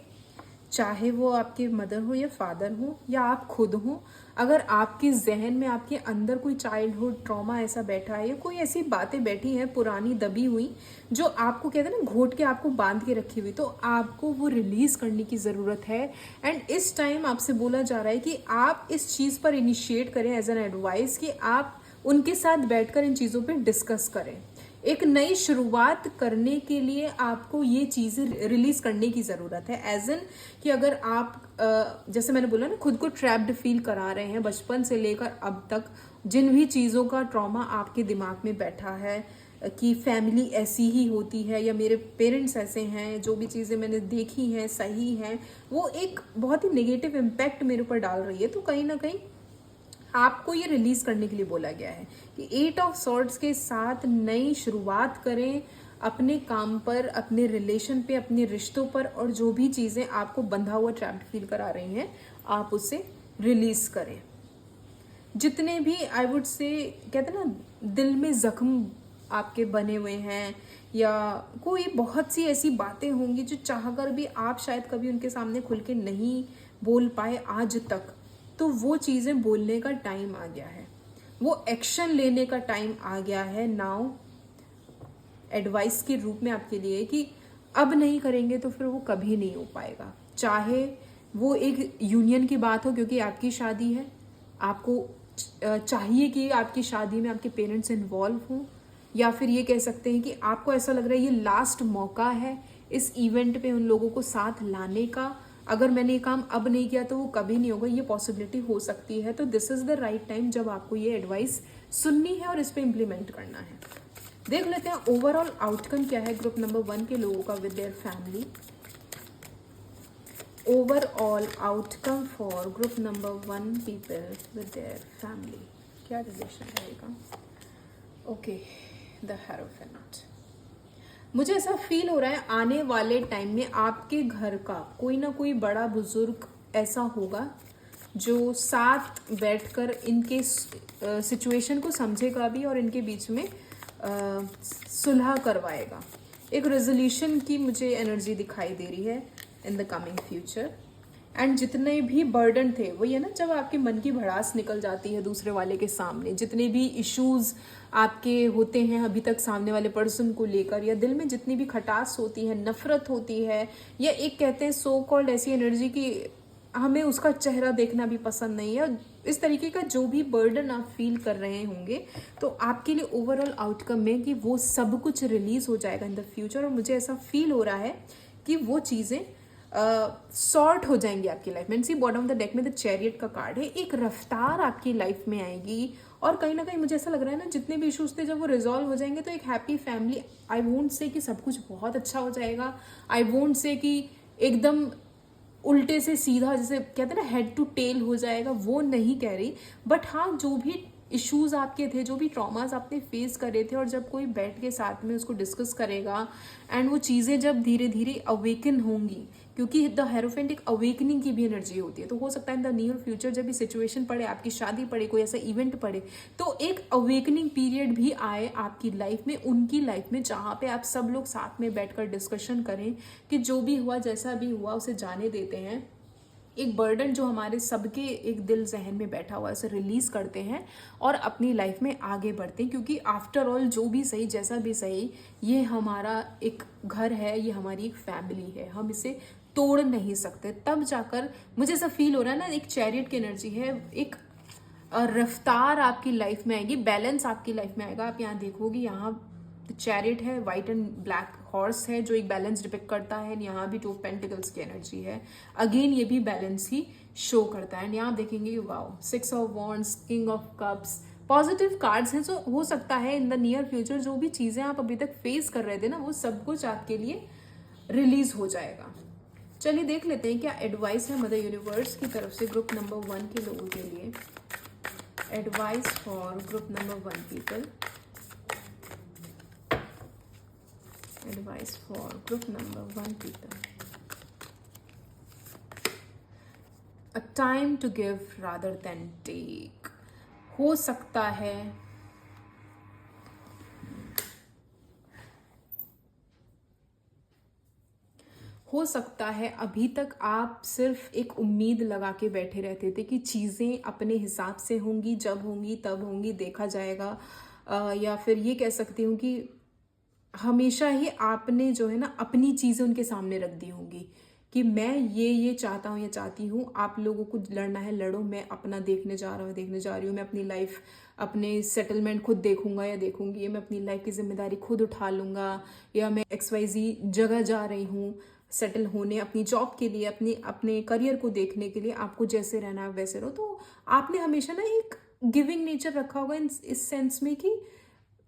चाहे वो आपके मदर हो या फादर हो या आप खुद हो। अगर आपके जहन में, आपके अंदर कोई चाइल्डहुड ट्रॉमा ऐसा बैठा है या कोई ऐसी बातें बैठी हैं पुरानी दबी हुई जो आपको कहते हैं ना घोट के आपको बांध के रखी हुई, तो आपको वो रिलीज करने की ज़रूरत है। एंड इस टाइम आपसे बोला जा रहा है कि आप इस चीज़ पर इनिशिएट करें एज एन एडवाइस कि आप उनके साथ बैठकर इन चीज़ों पर डिस्कस करें। एक नई शुरुआत करने के लिए आपको ये चीज़ें रिलीज करने की ज़रूरत है। एज एन कि अगर आप जैसे मैंने बोला ना खुद को ट्रैप्ड फील करा रहे हैं बचपन से लेकर अब तक, जिन भी चीज़ों का ट्रॉमा आपके दिमाग में बैठा है कि फैमिली ऐसी ही होती है या मेरे पेरेंट्स ऐसे हैं, जो भी चीज़ें मैंने देखी हैं सही हैं, वो एक बहुत ही नेगेटिव इम्पैक्ट मेरे ऊपर डाल रही है। तो कहीं ना कहीं आपको ये रिलीज करने के लिए बोला गया है कि 8 ऑफ सॉर्ड्स के साथ नई शुरुआत करें अपने काम पर, अपने रिलेशन पे, अपने रिश्तों पर, और जो भी चीज़ें आपको बंधा हुआ ट्रैप्ड फील करा रही हैं आप उसे रिलीज करें। जितने भी आई वुड से कहते हैं ना दिल में जख्म आपके बने हुए हैं या कोई बहुत सी ऐसी बातें होंगी जो चाहकर भी आप शायद कभी उनके सामने खुल के नहीं बोल पाए आज तक, तो वो चीज़ें बोलने का टाइम आ गया है, वो एक्शन लेने का टाइम आ गया है नाउ। एडवाइस के रूप में आपके लिए कि अब नहीं करेंगे तो फिर वो कभी नहीं हो पाएगा। चाहे वो एक यूनियन की बात हो क्योंकि आपकी शादी है, आपको चाहिए कि आपकी शादी में आपके पेरेंट्स इन्वॉल्व हों, या फिर ये कह सकते हैं कि आपको ऐसा लग रहा है ये लास्ट मौका है इस इवेंट पे उन लोगों को साथ लाने का, अगर मैंने ये काम अब नहीं किया तो वो कभी नहीं होगा, ये पॉसिबिलिटी हो सकती है। तो this is the right time जब आपको ये एडवाइस सुननी है और इस पर इम्प्लीमेंट करना है। देख लेते हैं ओवरऑल आउटकम क्या है ग्रुप नंबर 1 के लोगों का with their family. Overall outcome for group number 1 people with their family, क्या रिलेशन रहेगा। Okay, the hierophant. मुझे ऐसा फील हो रहा है आने वाले टाइम में आपके घर का कोई ना कोई बड़ा बुजुर्ग ऐसा होगा जो साथ बैठकर इनके सिचुएशन को समझेगा भी और इनके बीच में सुलह करवाएगा। एक रेजोल्यूशन की मुझे एनर्जी दिखाई दे रही है in the coming future. And जितने भी बर्डन थे वही है ना, जब आपके मन की भड़ास निकल जाती है दूसरे वाले के सामने, जितने भी इश्यूज आपके होते हैं अभी तक सामने वाले पर्सन को लेकर, या दिल में जितनी भी खटास होती है, नफरत होती है, या एक कहते हैं सो कॉल्ड ऐसी एनर्जी कि हमें उसका चेहरा देखना भी पसंद नहीं है, इस तरीके का जो भी बर्डन आप फील कर रहे होंगे, तो आपके लिए ओवरऑल आउटकम में कि वो सब कुछ रिलीज हो जाएगा इन द फ्यूचर। और मुझे ऐसा फील हो रहा है कि वो चीज़ें सॉर्ट हो जाएंगी आपकी लाइफ में। सी बॉटम ऑफ द डेक में द चैरियट का कार्ड है, एक रफ्तार आपकी लाइफ में आएगी और कहीं ना कहीं मुझे ऐसा लग रहा है ना, जितने भी इश्यूज थे जब वो रिजॉल्व हो जाएंगे तो एक happy family. I won't say कि सब कुछ बहुत अच्छा हो जाएगा, आई वोंट से कि एकदम उल्टे से सीधा जैसे कहते हैं ना हेड टू टेल हो जाएगा, वो नहीं कह रही। बट हाँ, जो भी इश्यूज आपके थे, जो भी ट्रॉमास आपने फेस करे थे, और जब कोई बैठ के साथ में उसको डिस्कस करेगा एंड वो चीज़ें जब धीरे धीरे अवेकन होंगी, क्योंकि द हेरोफेंट एक अवेकनिंग की भी एनर्जी होती है, तो हो सकता है इन द नियर फ्यूचर जब भी सिचुएशन पड़े, आपकी शादी पड़े, कोई ऐसा इवेंट पड़े, तो एक अवेकनिंग पीरियड भी आए आपकी लाइफ में, उनकी लाइफ में, जहाँ पे आप सब लोग साथ में बैठकर डिस्कशन करें कि जो भी हुआ, जैसा भी हुआ, उसे जाने देते हैं। एक बर्डन जो हमारे सबके एक दिल जहन में बैठा हुआ है उसे रिलीज करते हैं और अपनी लाइफ में आगे बढ़ते हैं, क्योंकि आफ्टर ऑल जो भी सही, जैसा भी सही, ये हमारा एक घर है, ये हमारी एक फैमिली है, हम इसे तोड़ नहीं सकते। तब जाकर मुझे ऐसा फील हो रहा है ना, एक चैरियट की एनर्जी है, एक रफ्तार आपकी लाइफ में आएगी, बैलेंस आपकी लाइफ में आएगा। आप यहाँ देखोगे, यहाँ चैरियट है, वाइट एंड ब्लैक हॉर्स है जो एक बैलेंस डिपिक्ट करता है। यहाँ भी 2 पेंटिकल्स की एनर्जी है, अगेन ये भी बैलेंस ही शो करता है। एंड यहाँ आप देखेंगे, wow, 6 of wands, king of cups, positive cards हैं। जो हो सकता है इन द नियर फ्यूचर जो भी चीज़ें आप अभी तक फेस कर रहे थे ना, वो सब कुछ आपके लिए रिलीज हो जाएगा। चलिए देख लेते हैं क्या एडवाइस है मदर यूनिवर्स की तरफ से ग्रुप नंबर 1 के लोगों के लिए। Advice for group number 1 people, advice for group number 1 people. A time to give rather than take. हो सकता है अभी तक आप सिर्फ एक उम्मीद लगा के बैठे रहते थे कि चीज़ें अपने हिसाब से होंगी, जब होंगी तब होंगी, देखा जाएगा। या फिर ये कह सकती हूँ कि हमेशा ही आपने जो है ना अपनी चीज़ें उनके सामने रख दी होंगी कि मैं ये चाहता हूँ या चाहती हूँ, आप लोगों को लड़ना है लड़ो, मैं अपना देखने जा रहा हूँ, देखने जा रही हूँ, मैं अपनी लाइफ, अपने सेटलमेंट खुद देखूंगा या देखूंगी, मैं अपनी लाइफ की जिम्मेदारी खुद उठा लूंगा, या मैं XYZ जगह जा रही हूँ सेटल होने, अपनी जॉब के लिए, अपने करियर को देखने के लिए। आपको जैसे रहना है वैसे रहो। तो आपने हमेशा ना एक गिविंग नेचर रखा होगा इस सेंस में कि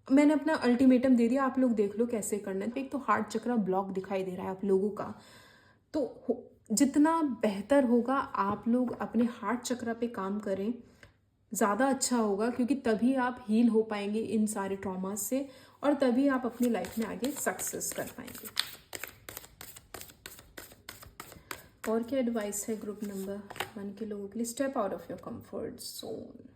मैंने अपना अल्टीमेटम दे दिया, आप लोग देख लो कैसे करना है। तो एक तो हार्ट चक्रा ब्लॉक दिखाई दे रहा है आप लोगों का। तो जितना बेहतर होगा आप लोग अपने हार्ट चक्रा पे काम करें, ज़्यादा अच्छा होगा, क्योंकि तभी आप हील हो पाएंगे इन सारे ट्रॉमास से, और तभी आप अपनी लाइफ में आगे सक्सेस कर पाएंगे। और क्या एडवाइस है ग्रुप नंबर 1 के लोगों के लिए? Step out of your comfort zone.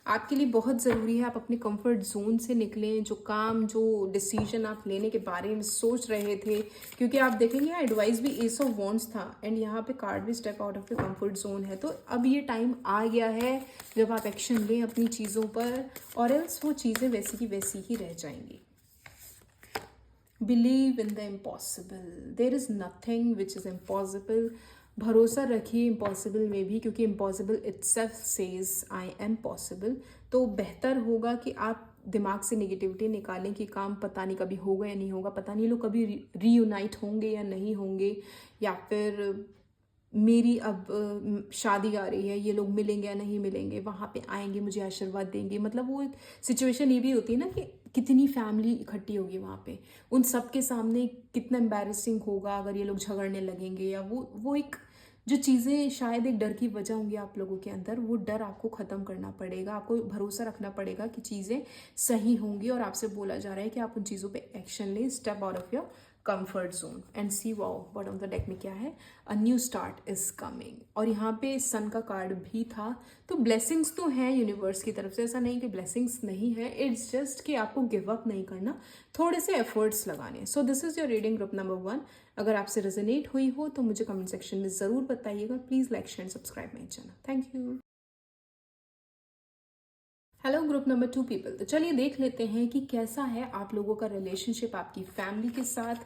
आपके लिए बहुत ज़रूरी है आप अपने कंफर्ट जोन से निकलें, जो काम, जो डिसीजन आप लेने के बारे में सोच रहे थे, क्योंकि आप देखेंगे यहाँ एडवाइस भी एस ऑफ वॉन्ड्स था एंड यहाँ पे कार्ड भी step out of the comfort zone है। तो अब ये टाइम आ गया है जब आप एक्शन लें अपनी चीज़ों पर, और एल्स वो चीज़ें वैसी की वैसी ही रह जाएंगी। Believe in the impossible, there is nothing which is impossible. भरोसा रखिए इम्पॉसिबल में भी, क्योंकि impossible itself says I am possible. तो बेहतर होगा कि आप दिमाग से नेगेटिविटी निकालें कि काम पता नहीं कभी होगा या नहीं होगा, पता नहीं लोग कभी रीयूनाइट होंगे या नहीं होंगे, या फिर मेरी अब शादी आ रही है, ये लोग मिलेंगे या नहीं मिलेंगे, वहाँ पे आएंगे मुझे आशीर्वाद देंगे। मतलब वो एक सिचुएशन ये भी होती है ना कि कितनी फैमिली इकट्ठी होगी वहाँ पे, उन सब के सामने कितना एम्बैरेसिंग होगा अगर ये लोग झगड़ने लगेंगे, या वो एक जो चीज़ें शायद एक डर की वजह होंगी आप लोगों के अंदर, वो डर आपको ख़त्म करना पड़ेगा। आपको भरोसा रखना पड़ेगा कि चीज़ें सही होंगी, और आपसे बोला जा रहा है कि आप उन चीज़ों पे एक्शन लें, step out of your comfort zone and see wow bottom of the deck में क्या है, a new start is coming. और यहाँ पे सन का कार्ड भी था। तो ब्लेसिंग्स तो हैं यूनिवर्स की तरफ से, ऐसा नहीं कि ब्लेसिंग्स नहीं है, इट्स जस्ट कि आपको गिव अप नहीं करना, थोड़े से एफर्ट्स लगाने। So this is your reading group number 1। अगर आपसे रेजोनेट हुई हो तो मुझे कमेंट सेक्शन में ज़रूर बताइएगा। Please like share and subscribe my channel. Thank you. Hello group number 2 people. तो चलिए देख लेते हैं कि कैसा है आप लोगों का रिलेशनशिप आपकी फैमिली के साथ।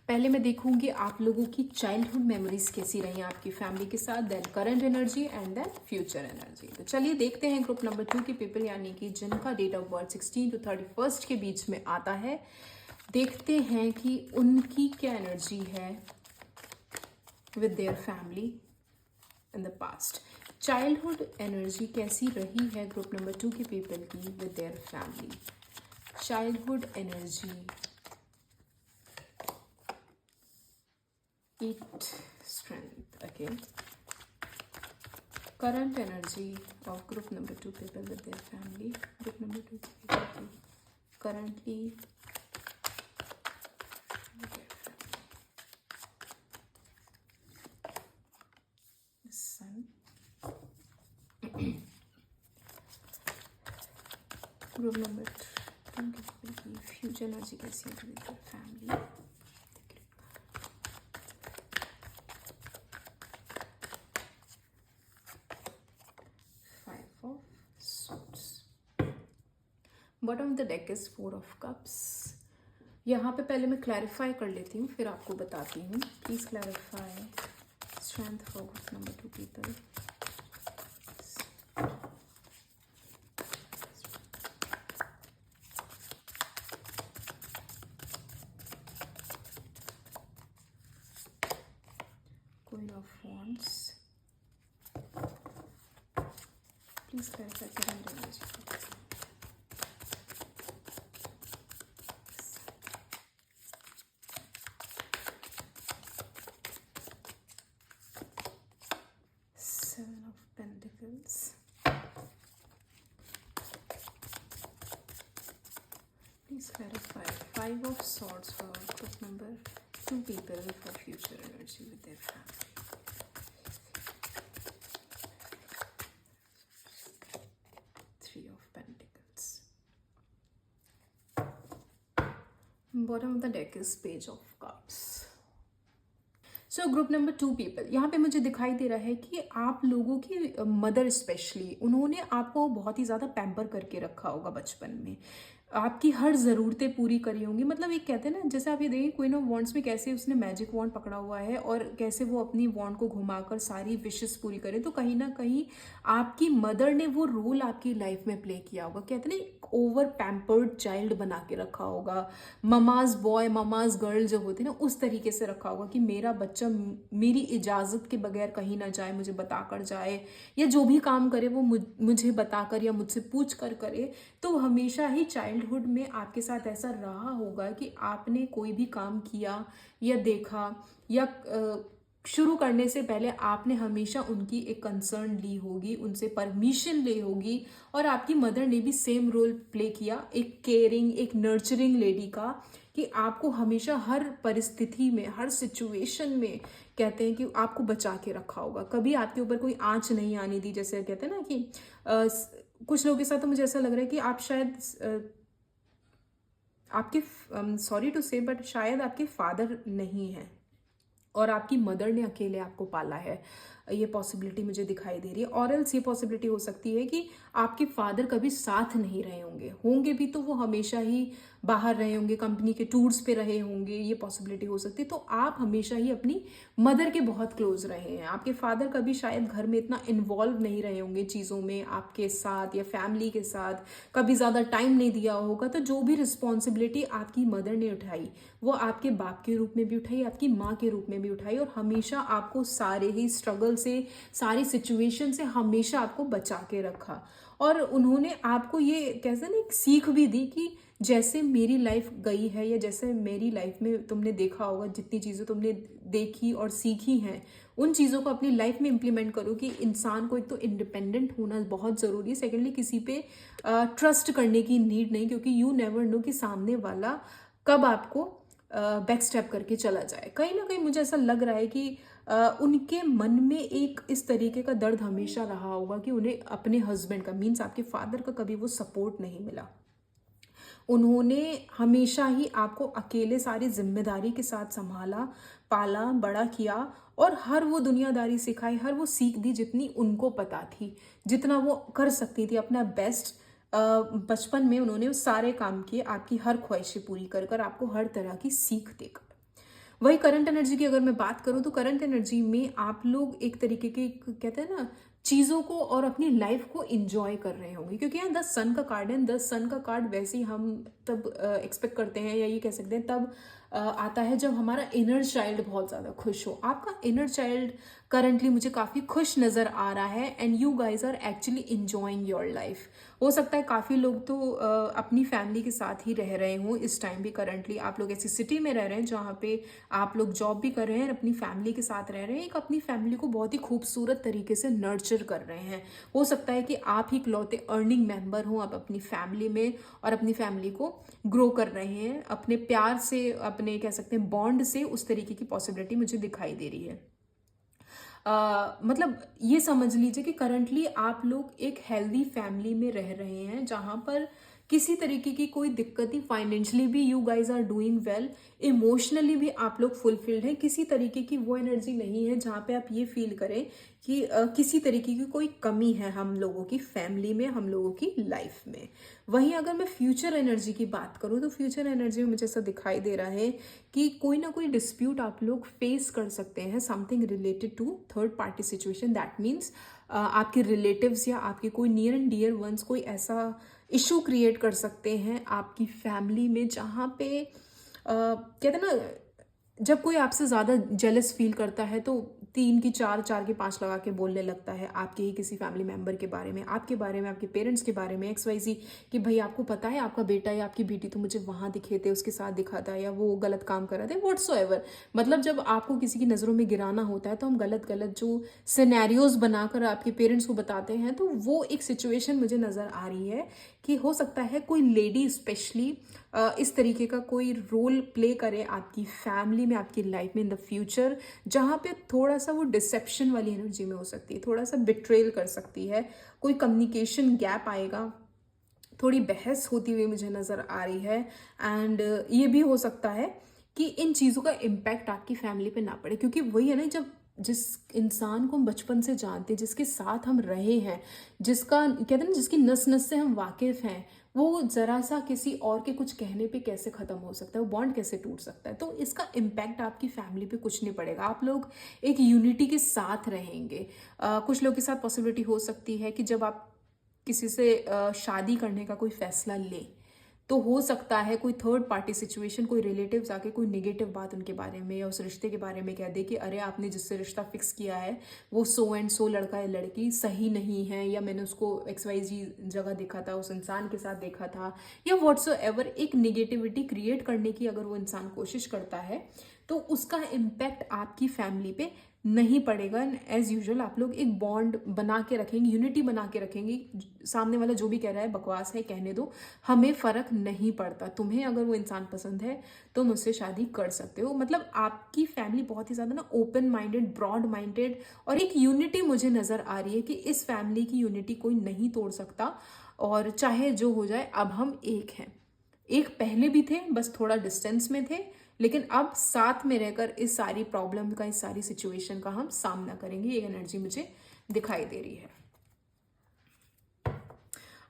पहले मैं देखूंगी आप लोगों की चाइल्डहुड मेमोरीज कैसी रही आपकी फैमिली के साथ, then current energy and then future energy. तो चलिए देखते हैं ग्रुप नंबर 2 के पीपल, यानी कि जिनका डेट ऑफ बर्थ 16 to 31 के बीच में आता है। देखते हैं कि उनकी क्या एनर्जी है with their family in the past. Childhood energy कैसी रही है ग्रुप नंबर 2 के पीपल की with their family. Childhood energy, 8 strength again. Current energy of group number 2 people with their family. Group number 2 people currently with their family. The sun. Group number 2 people की future energy कैसी है with their family. Bottom of the deck is 4 of cups. यहाँ पे पहले मैं क्लैरिफाई कर लेती हूँ, फिर आपको बताती हूँ. Please clarify strength for group number 2 people. Queen of wands. Please clarify current energy. Pentacles. Please clarify 5 of swords for group number 2 people for future energy with their family. 3 of pentacles. Bottom of the deck is page of cups. So group number 2 people, यहाँ पे मुझे दिखाई दे रहा है कि आप लोगों की मदर स्पेशली, उन्होंने आपको बहुत ही ज़्यादा पैम्पर करके रखा होगा बचपन में. आपकी हर ज़रूरतें पूरी करी होंगी. मतलब एक कहते हैं ना, जैसे आप ये देखिए क्वीन ऑफ वॉन्ड्स में कैसे उसने मैजिक वॉन्ड पकड़ा हुआ है और कैसे वो अपनी वॉन्ड को घुमाकर सारी विशेस पूरी करे. तो कहीं ना कहीं आपकी मदर ने वो रोल आपकी लाइफ में प्ले किया होगा. कहते हैं ना, ओवर पैम्पर्ड चाइल्ड बना के रखा होगा. ममाज बॉय, ममाज गर्ल जो होती है ना, उस तरीके से रखा होगा कि मेरा बच्चा मेरी इजाज़त के बगैर कहीं ना जाए, मुझे बताकर जाए, या जो भी काम करे वो मुझे बताकर या मुझसे पूछ कर करे. तो हमेशा ही चाइल्डहुड में आपके साथ ऐसा रहा होगा कि आपने कोई भी काम किया या देखा या शुरू करने से पहले आपने हमेशा उनकी एक कंसर्न ली होगी, उनसे परमिशन ली होगी. और आपकी मदर ने भी सेम रोल प्ले किया, एक केयरिंग, एक नर्चरिंग लेडी का, कि आपको हमेशा हर परिस्थिति में, हर सिचुएशन में कहते हैं कि आपको बचा के रखा होगा. कभी आपके ऊपर कोई आंच नहीं आने दी. जैसे कहते हैं ना कि कुछ लोगों के साथ तो मुझे ऐसा लग रहा है कि आप शायद आपके, सॉरी टू से, बट शायद आपके फादर नहीं हैं और आपकी मदर ने अकेले आपको पाला है. ये पॉसिबिलिटी मुझे दिखाई दे रही है. और एल्स ये पॉसिबिलिटी हो सकती है कि आपके फादर कभी साथ नहीं रहे होंगे भी तो वो हमेशा ही बाहर रहे होंगे, कंपनी के टूर्स पे रहे होंगे. ये पॉसिबिलिटी हो सकती है. तो आप हमेशा ही अपनी मदर के बहुत क्लोज रहे हैं. आपके फादर कभी शायद घर में इतना इन्वॉल्व नहीं रहे होंगे चीज़ों में आपके साथ या फैमिली के साथ, कभी ज़्यादा टाइम नहीं दिया होगा. तो जो भी रिस्पॉन्सिबिलिटी आपकी मदर ने उठाई वो आपके बाप के रूप में भी उठाई, आपकी माँ के रूप में भी उठाई, और हमेशा आपको सारे ही स्ट्रगल से, सारी सिचुएशन से हमेशा आपको बचा के रखा. और उन्होंने आपको ये कैसे ना एक सीख भी दी कि जैसे मेरी लाइफ गई है या जैसे मेरी लाइफ में तुमने देखा होगा, जितनी चीज़ें तुमने देखी और सीखी हैं, उन चीज़ों को अपनी लाइफ में इम्प्लीमेंट करो. कि इंसान को एक तो इंडिपेंडेंट होना बहुत ज़रूरी है. सेकेंडली, किसी पे ट्रस्ट करने की नीड नहीं, क्योंकि यू नेवर नो कि सामने वाला कब आपको बैक स्टेप करके चला जाए. कहीं ना कहीं मुझे ऐसा लग रहा है कि उनके मन में एक इस तरीके का दर्द हमेशा रहा होगा कि उन्हें अपने हस्बैंड का, मीन्स आपके फादर का, कभी वो सपोर्ट नहीं मिला. उन्होंने हमेशा ही आपको अकेले सारी जिम्मेदारी के साथ संभाला, पाला, बड़ा किया और हर वो दुनियादारी सिखाई, हर वो सीख दी जितनी उनको पता थी, जितना वो कर सकती थी. अपना बेस्ट बचपन में उन्होंने सारे काम किए, आपकी हर ख्वाहिशें पूरी कर कर, आपको हर तरह की सीख देकर. वही करंट एनर्जी की अगर मैं बात करूं तो करंट एनर्जी में आप लोग एक तरीके के, कहते हैं ना, चीज़ों को और अपनी लाइफ को एंजॉय कर रहे होंगे. क्योंकि यहाँ 10 सन का कार्ड है. 10 सन का कार्ड वैसे ही हम तब एक्सपेक्ट करते हैं, या ये कह सकते हैं तब आता है जब हमारा इनर चाइल्ड बहुत ज़्यादा खुश हो। आपका इनर चाइल्ड करंटली मुझे काफ़ी खुश नज़र आ रहा है, and you guys are actually enjoying your life. हो सकता है काफ़ी लोग तो अपनी फैमिली के साथ ही रह रहे हों इस टाइम भी। करंटली आप लोग ऐसी सिटी में रह रहे हैं जहाँ पे आप लोग जॉब भी कर रहे हैं, अपनी फैमिली के साथ रह रहे हैं, एक अपनी फैमिली को बहुत ही खूबसूरत तरीके से नर्चर कर रहे हैं। हो सकता है कि आप ही इकलौते अर्निंग मेंबर हों आप अपनी फैमिली में, और अपनी फैमिली को ग्रो कर रहे हैं अपने प्यार से, अपने कह सकते हैं बॉन्ड से। उस तरीके की पॉसिबिलिटी मुझे दिखाई दे रही है। मतलब ये समझ लीजिए कि करंटली आप लोग एक हेल्दी फैमिली में रह रहे हैं जहां पर किसी तरीके की कोई दिक्कत नहीं, फाइनेंशियली भी you guys are doing well, emotionally भी आप लोग फुलफिल्ड हैं। किसी तरीके की वो एनर्जी नहीं है जहाँ पे आप ये फील करें कि किसी तरीके की कोई कमी है हम लोगों की फैमिली में, हम लोगों की लाइफ में। वहीं अगर मैं फ्यूचर एनर्जी की बात करूँ तो फ्यूचर एनर्जी में मुझे ऐसा दिखाई दे रहा है कि कोई ना कोई डिस्प्यूट आप लोग फेस कर सकते हैं, something related to third party situation. That means आपके रिलेटिव्स या आपके कोई नियर एंड डियर वंस कोई ऐसा इशू क्रिएट कर सकते हैं आपकी फैमिली में, जहाँ पे कहते हैं ना, जब कोई आपसे ज़्यादा जेलस फील करता है तो 3 की 4, 4 की 5 लगा के बोलने लगता है आपके ही किसी फैमिली मेंबर के बारे में, आपके बारे में, आपके पेरेंट्स के बारे में, XYZ, कि भाई आपको पता है आपका बेटा या आपकी बेटी तो मुझे वहाँ दिखे थे, उसके साथ दिखा था, या वो गलत काम कर रहे थे, व्हाट्सोएवर। मतलब जब आपको किसी की नज़रों में गिराना होता है तो हम गलत गलत जो सिनेरियोज बनाकर आपके पेरेंट्स को बताते हैं, तो वो एक सिचुएशन मुझे नज़र आ रही है कि हो सकता है कोई लेडी स्पेशली इस तरीके का कोई रोल प्ले करे आपकी फैमिली में, आपकी लाइफ में इन द फ्यूचर, जहाँ पे थोड़ा सा वो डिसेप्शन वाली एनर्जी में हो सकती है, थोड़ा सा बिट्रेल कर सकती है, कोई कम्युनिकेशन गैप आएगा, थोड़ी बहस होती हुई मुझे नज़र आ रही है। एंड ये भी हो सकता है कि इन चीज़ों का इम्पैक्ट आपकी फैमिली पे ना पड़े, क्योंकि वही है ना, जब जिस इंसान को हम बचपन से जानते हैं, जिसके साथ हम रहे हैं, जिसका कहते हैं ना, जिसकी नस नस से हम वाकिफ हैं, वो जरा सा किसी और के कुछ कहने पे कैसे ख़त्म हो सकता है, वो बॉन्ड कैसे टूट सकता है। तो इसका इम्पैक्ट आपकी फैमिली पे कुछ नहीं पड़ेगा, आप लोग एक यूनिटी के साथ रहेंगे। कुछ लोग के साथ पॉसिबिलिटी हो सकती है कि जब आप किसी से शादी करने का कोई फैसला ले, तो हो सकता है कोई थर्ड पार्टी सिचुएशन, कोई रिलेटिव्स आके कोई नेगेटिव बात उनके बारे में या उस रिश्ते के बारे में कह दे कि अरे आपने जिससे रिश्ता फिक्स किया है वो सो एंड सो लड़का या लड़की सही नहीं है, या मैंने उसको XYZ जगह देखा था, उस इंसान के साथ देखा था, या व्हाट्सोएवर एक नेगेटिविटी क्रिएट करने की अगर वो इंसान कोशिश करता है, तो उसका इम्पैक्ट आपकी फैमिली पे नहीं पड़ेगा। एज यूजुअल आप लोग एक बॉन्ड बना के रखेंगे, यूनिटी बना के रखेंगे। सामने वाला जो भी कह रहा है बकवास है, कहने दो, हमें फ़र्क नहीं पड़ता। तुम्हें अगर वो इंसान पसंद है तो मुझसे शादी कर सकते हो। मतलब आपकी फैमिली बहुत ही ज़्यादा ना ओपन माइंडेड, ब्रॉड माइंडेड, और एक यूनिटी मुझे नज़र आ रही है कि इस फैमिली की यूनिटी कोई नहीं तोड़ सकता, और चाहे जो हो जाए अब हम एक हैं। एक पहले भी थे, बस थोड़ा डिस्टेंस में थे, लेकिन अब साथ में रहकर इस सारी प्रॉब्लम का, इस सारी सिचुएशन का हम सामना करेंगे। ये एनर्जी मुझे दिखाई दे रही है।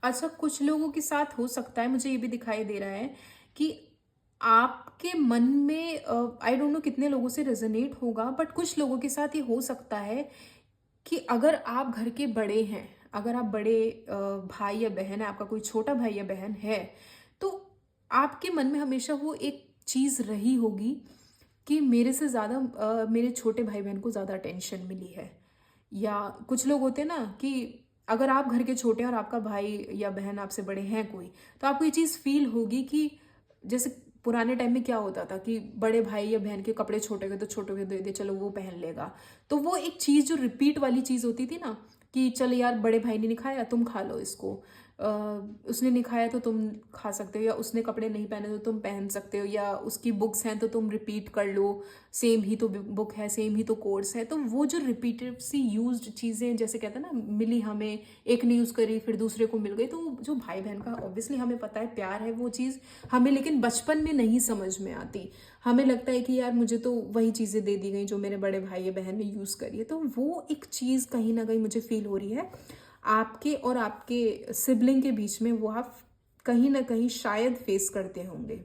अच्छा, कुछ लोगों के साथ हो सकता है, मुझे ये भी दिखाई दे रहा है कि आपके मन में आई डोंट नो कितने लोगों से रेजोनेट होगा, बट कुछ लोगों के साथ ये हो सकता है कि अगर आप घर के बड़े हैं, अगर आप बड़े भाई या बहन है, आपका कोई छोटा भाई या बहन है, तो आपके मन में हमेशा वो एक चीज़ रही होगी कि मेरे से ज़्यादा मेरे छोटे भाई बहन को ज़्यादा अटेंशन मिली है। या कुछ लोग होते हैं ना कि अगर आप घर के छोटे हैं और आपका भाई या बहन आपसे बड़े हैं कोई, तो आपको ये चीज़ फील होगी कि जैसे पुराने टाइम में क्या होता था कि बड़े भाई या बहन के कपड़े छोटे गए तो छोटे के दे दे, चलो वो पहन लेगा। तो वो एक चीज़ जो रिपीट वाली चीज़ होती थी ना, कि चल यार बड़े भाई ने नहीं खाया तुम खा लो इसको, उसने नहीं खाया तो तुम खा सकते हो, या उसने कपड़े नहीं पहने तो तुम पहन सकते हो, या उसकी बुक्स हैं तो तुम रिपीट कर लो, सेम ही तो बुक है, सेम ही तो कोर्स है। तो वो जो रिपीटेड सी यूज्ड चीज़ें, जैसे कहते हैं ना, मिली हमें, एक ने यूज़ करी फिर दूसरे को मिल गई, तो जो भाई बहन का ऑब्वियसली हमें पता है प्यार है, वो चीज़ हमें लेकिन बचपन में नहीं समझ में आती। हमें लगता है कि यार मुझे तो वही चीज़ें दे दी गई जो मेरे बड़े भाई या बहन ने यूज़ करी है। तो वो एक चीज़ कहीं ना कहीं मुझे फील हो रही है आपके और आपके सिबलिंग के बीच में, वो आप कहीं ना कहीं शायद फेस करते होंगे।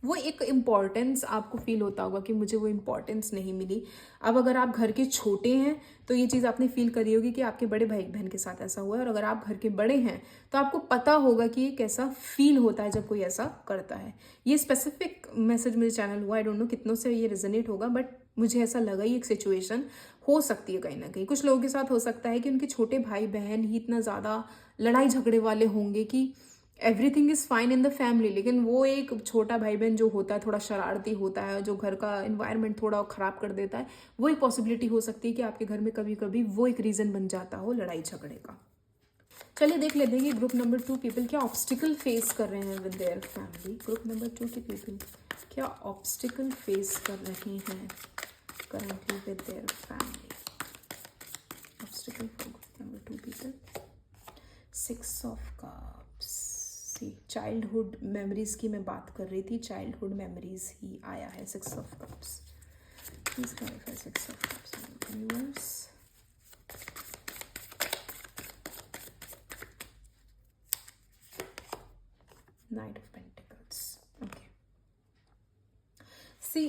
वो एक इम्पॉर्टेंस आपको फील होता होगा कि मुझे वो इम्पॉर्टेंस नहीं मिली। अब अगर आप घर के छोटे हैं तो ये चीज़ आपने फील करी होगी कि आपके बड़े भाई बहन के साथ ऐसा हुआ है, और अगर आप घर के बड़े हैं तो आपको पता होगा कि ये कैसा फील होता है जब कोई ऐसा करता है। ये स्पेसिफिक मैसेज मेरे चैनल हुआ, आई डोंट नो कितनों से ये रिजोनेट होगा, बट मुझे ऐसा लगा ये एक सिचुएशन हो सकती है कहीं ना कहीं। कुछ लोगों के साथ हो सकता है कि उनके छोटे भाई बहन ही इतना ज़्यादा लड़ाई झगड़े वाले होंगे कि everything is fine in the family, लेकिन वो एक छोटा भाई बहन जो होता है थोड़ा शरारती होता है, जो घर का इन्वायरमेंट थोड़ा ख़राब कर देता है, वो एक पॉसिबिलिटी हो सकती है कि आपके घर में कभी कभी वो एक रीज़न बन जाता हो लड़ाई झगड़े का। चलिए देख लेते हैं कि ग्रुप नंबर 2 पीपल क्या ऑब्स्टिकल फेस कर रहे हैं with their family. Group number 2 के पीपल क्या ऑब्स्टिकल फेस कर रहे हैं currently with their family. Obstacle for group number 2 people, 6 of cups. Childhood memories की मैं बात कर रही थी, चाइल्डहुड मेमोरीज ही आया है 6 of cups. Please clarify 6 of cups universe. Knight of pentacles. Okay, see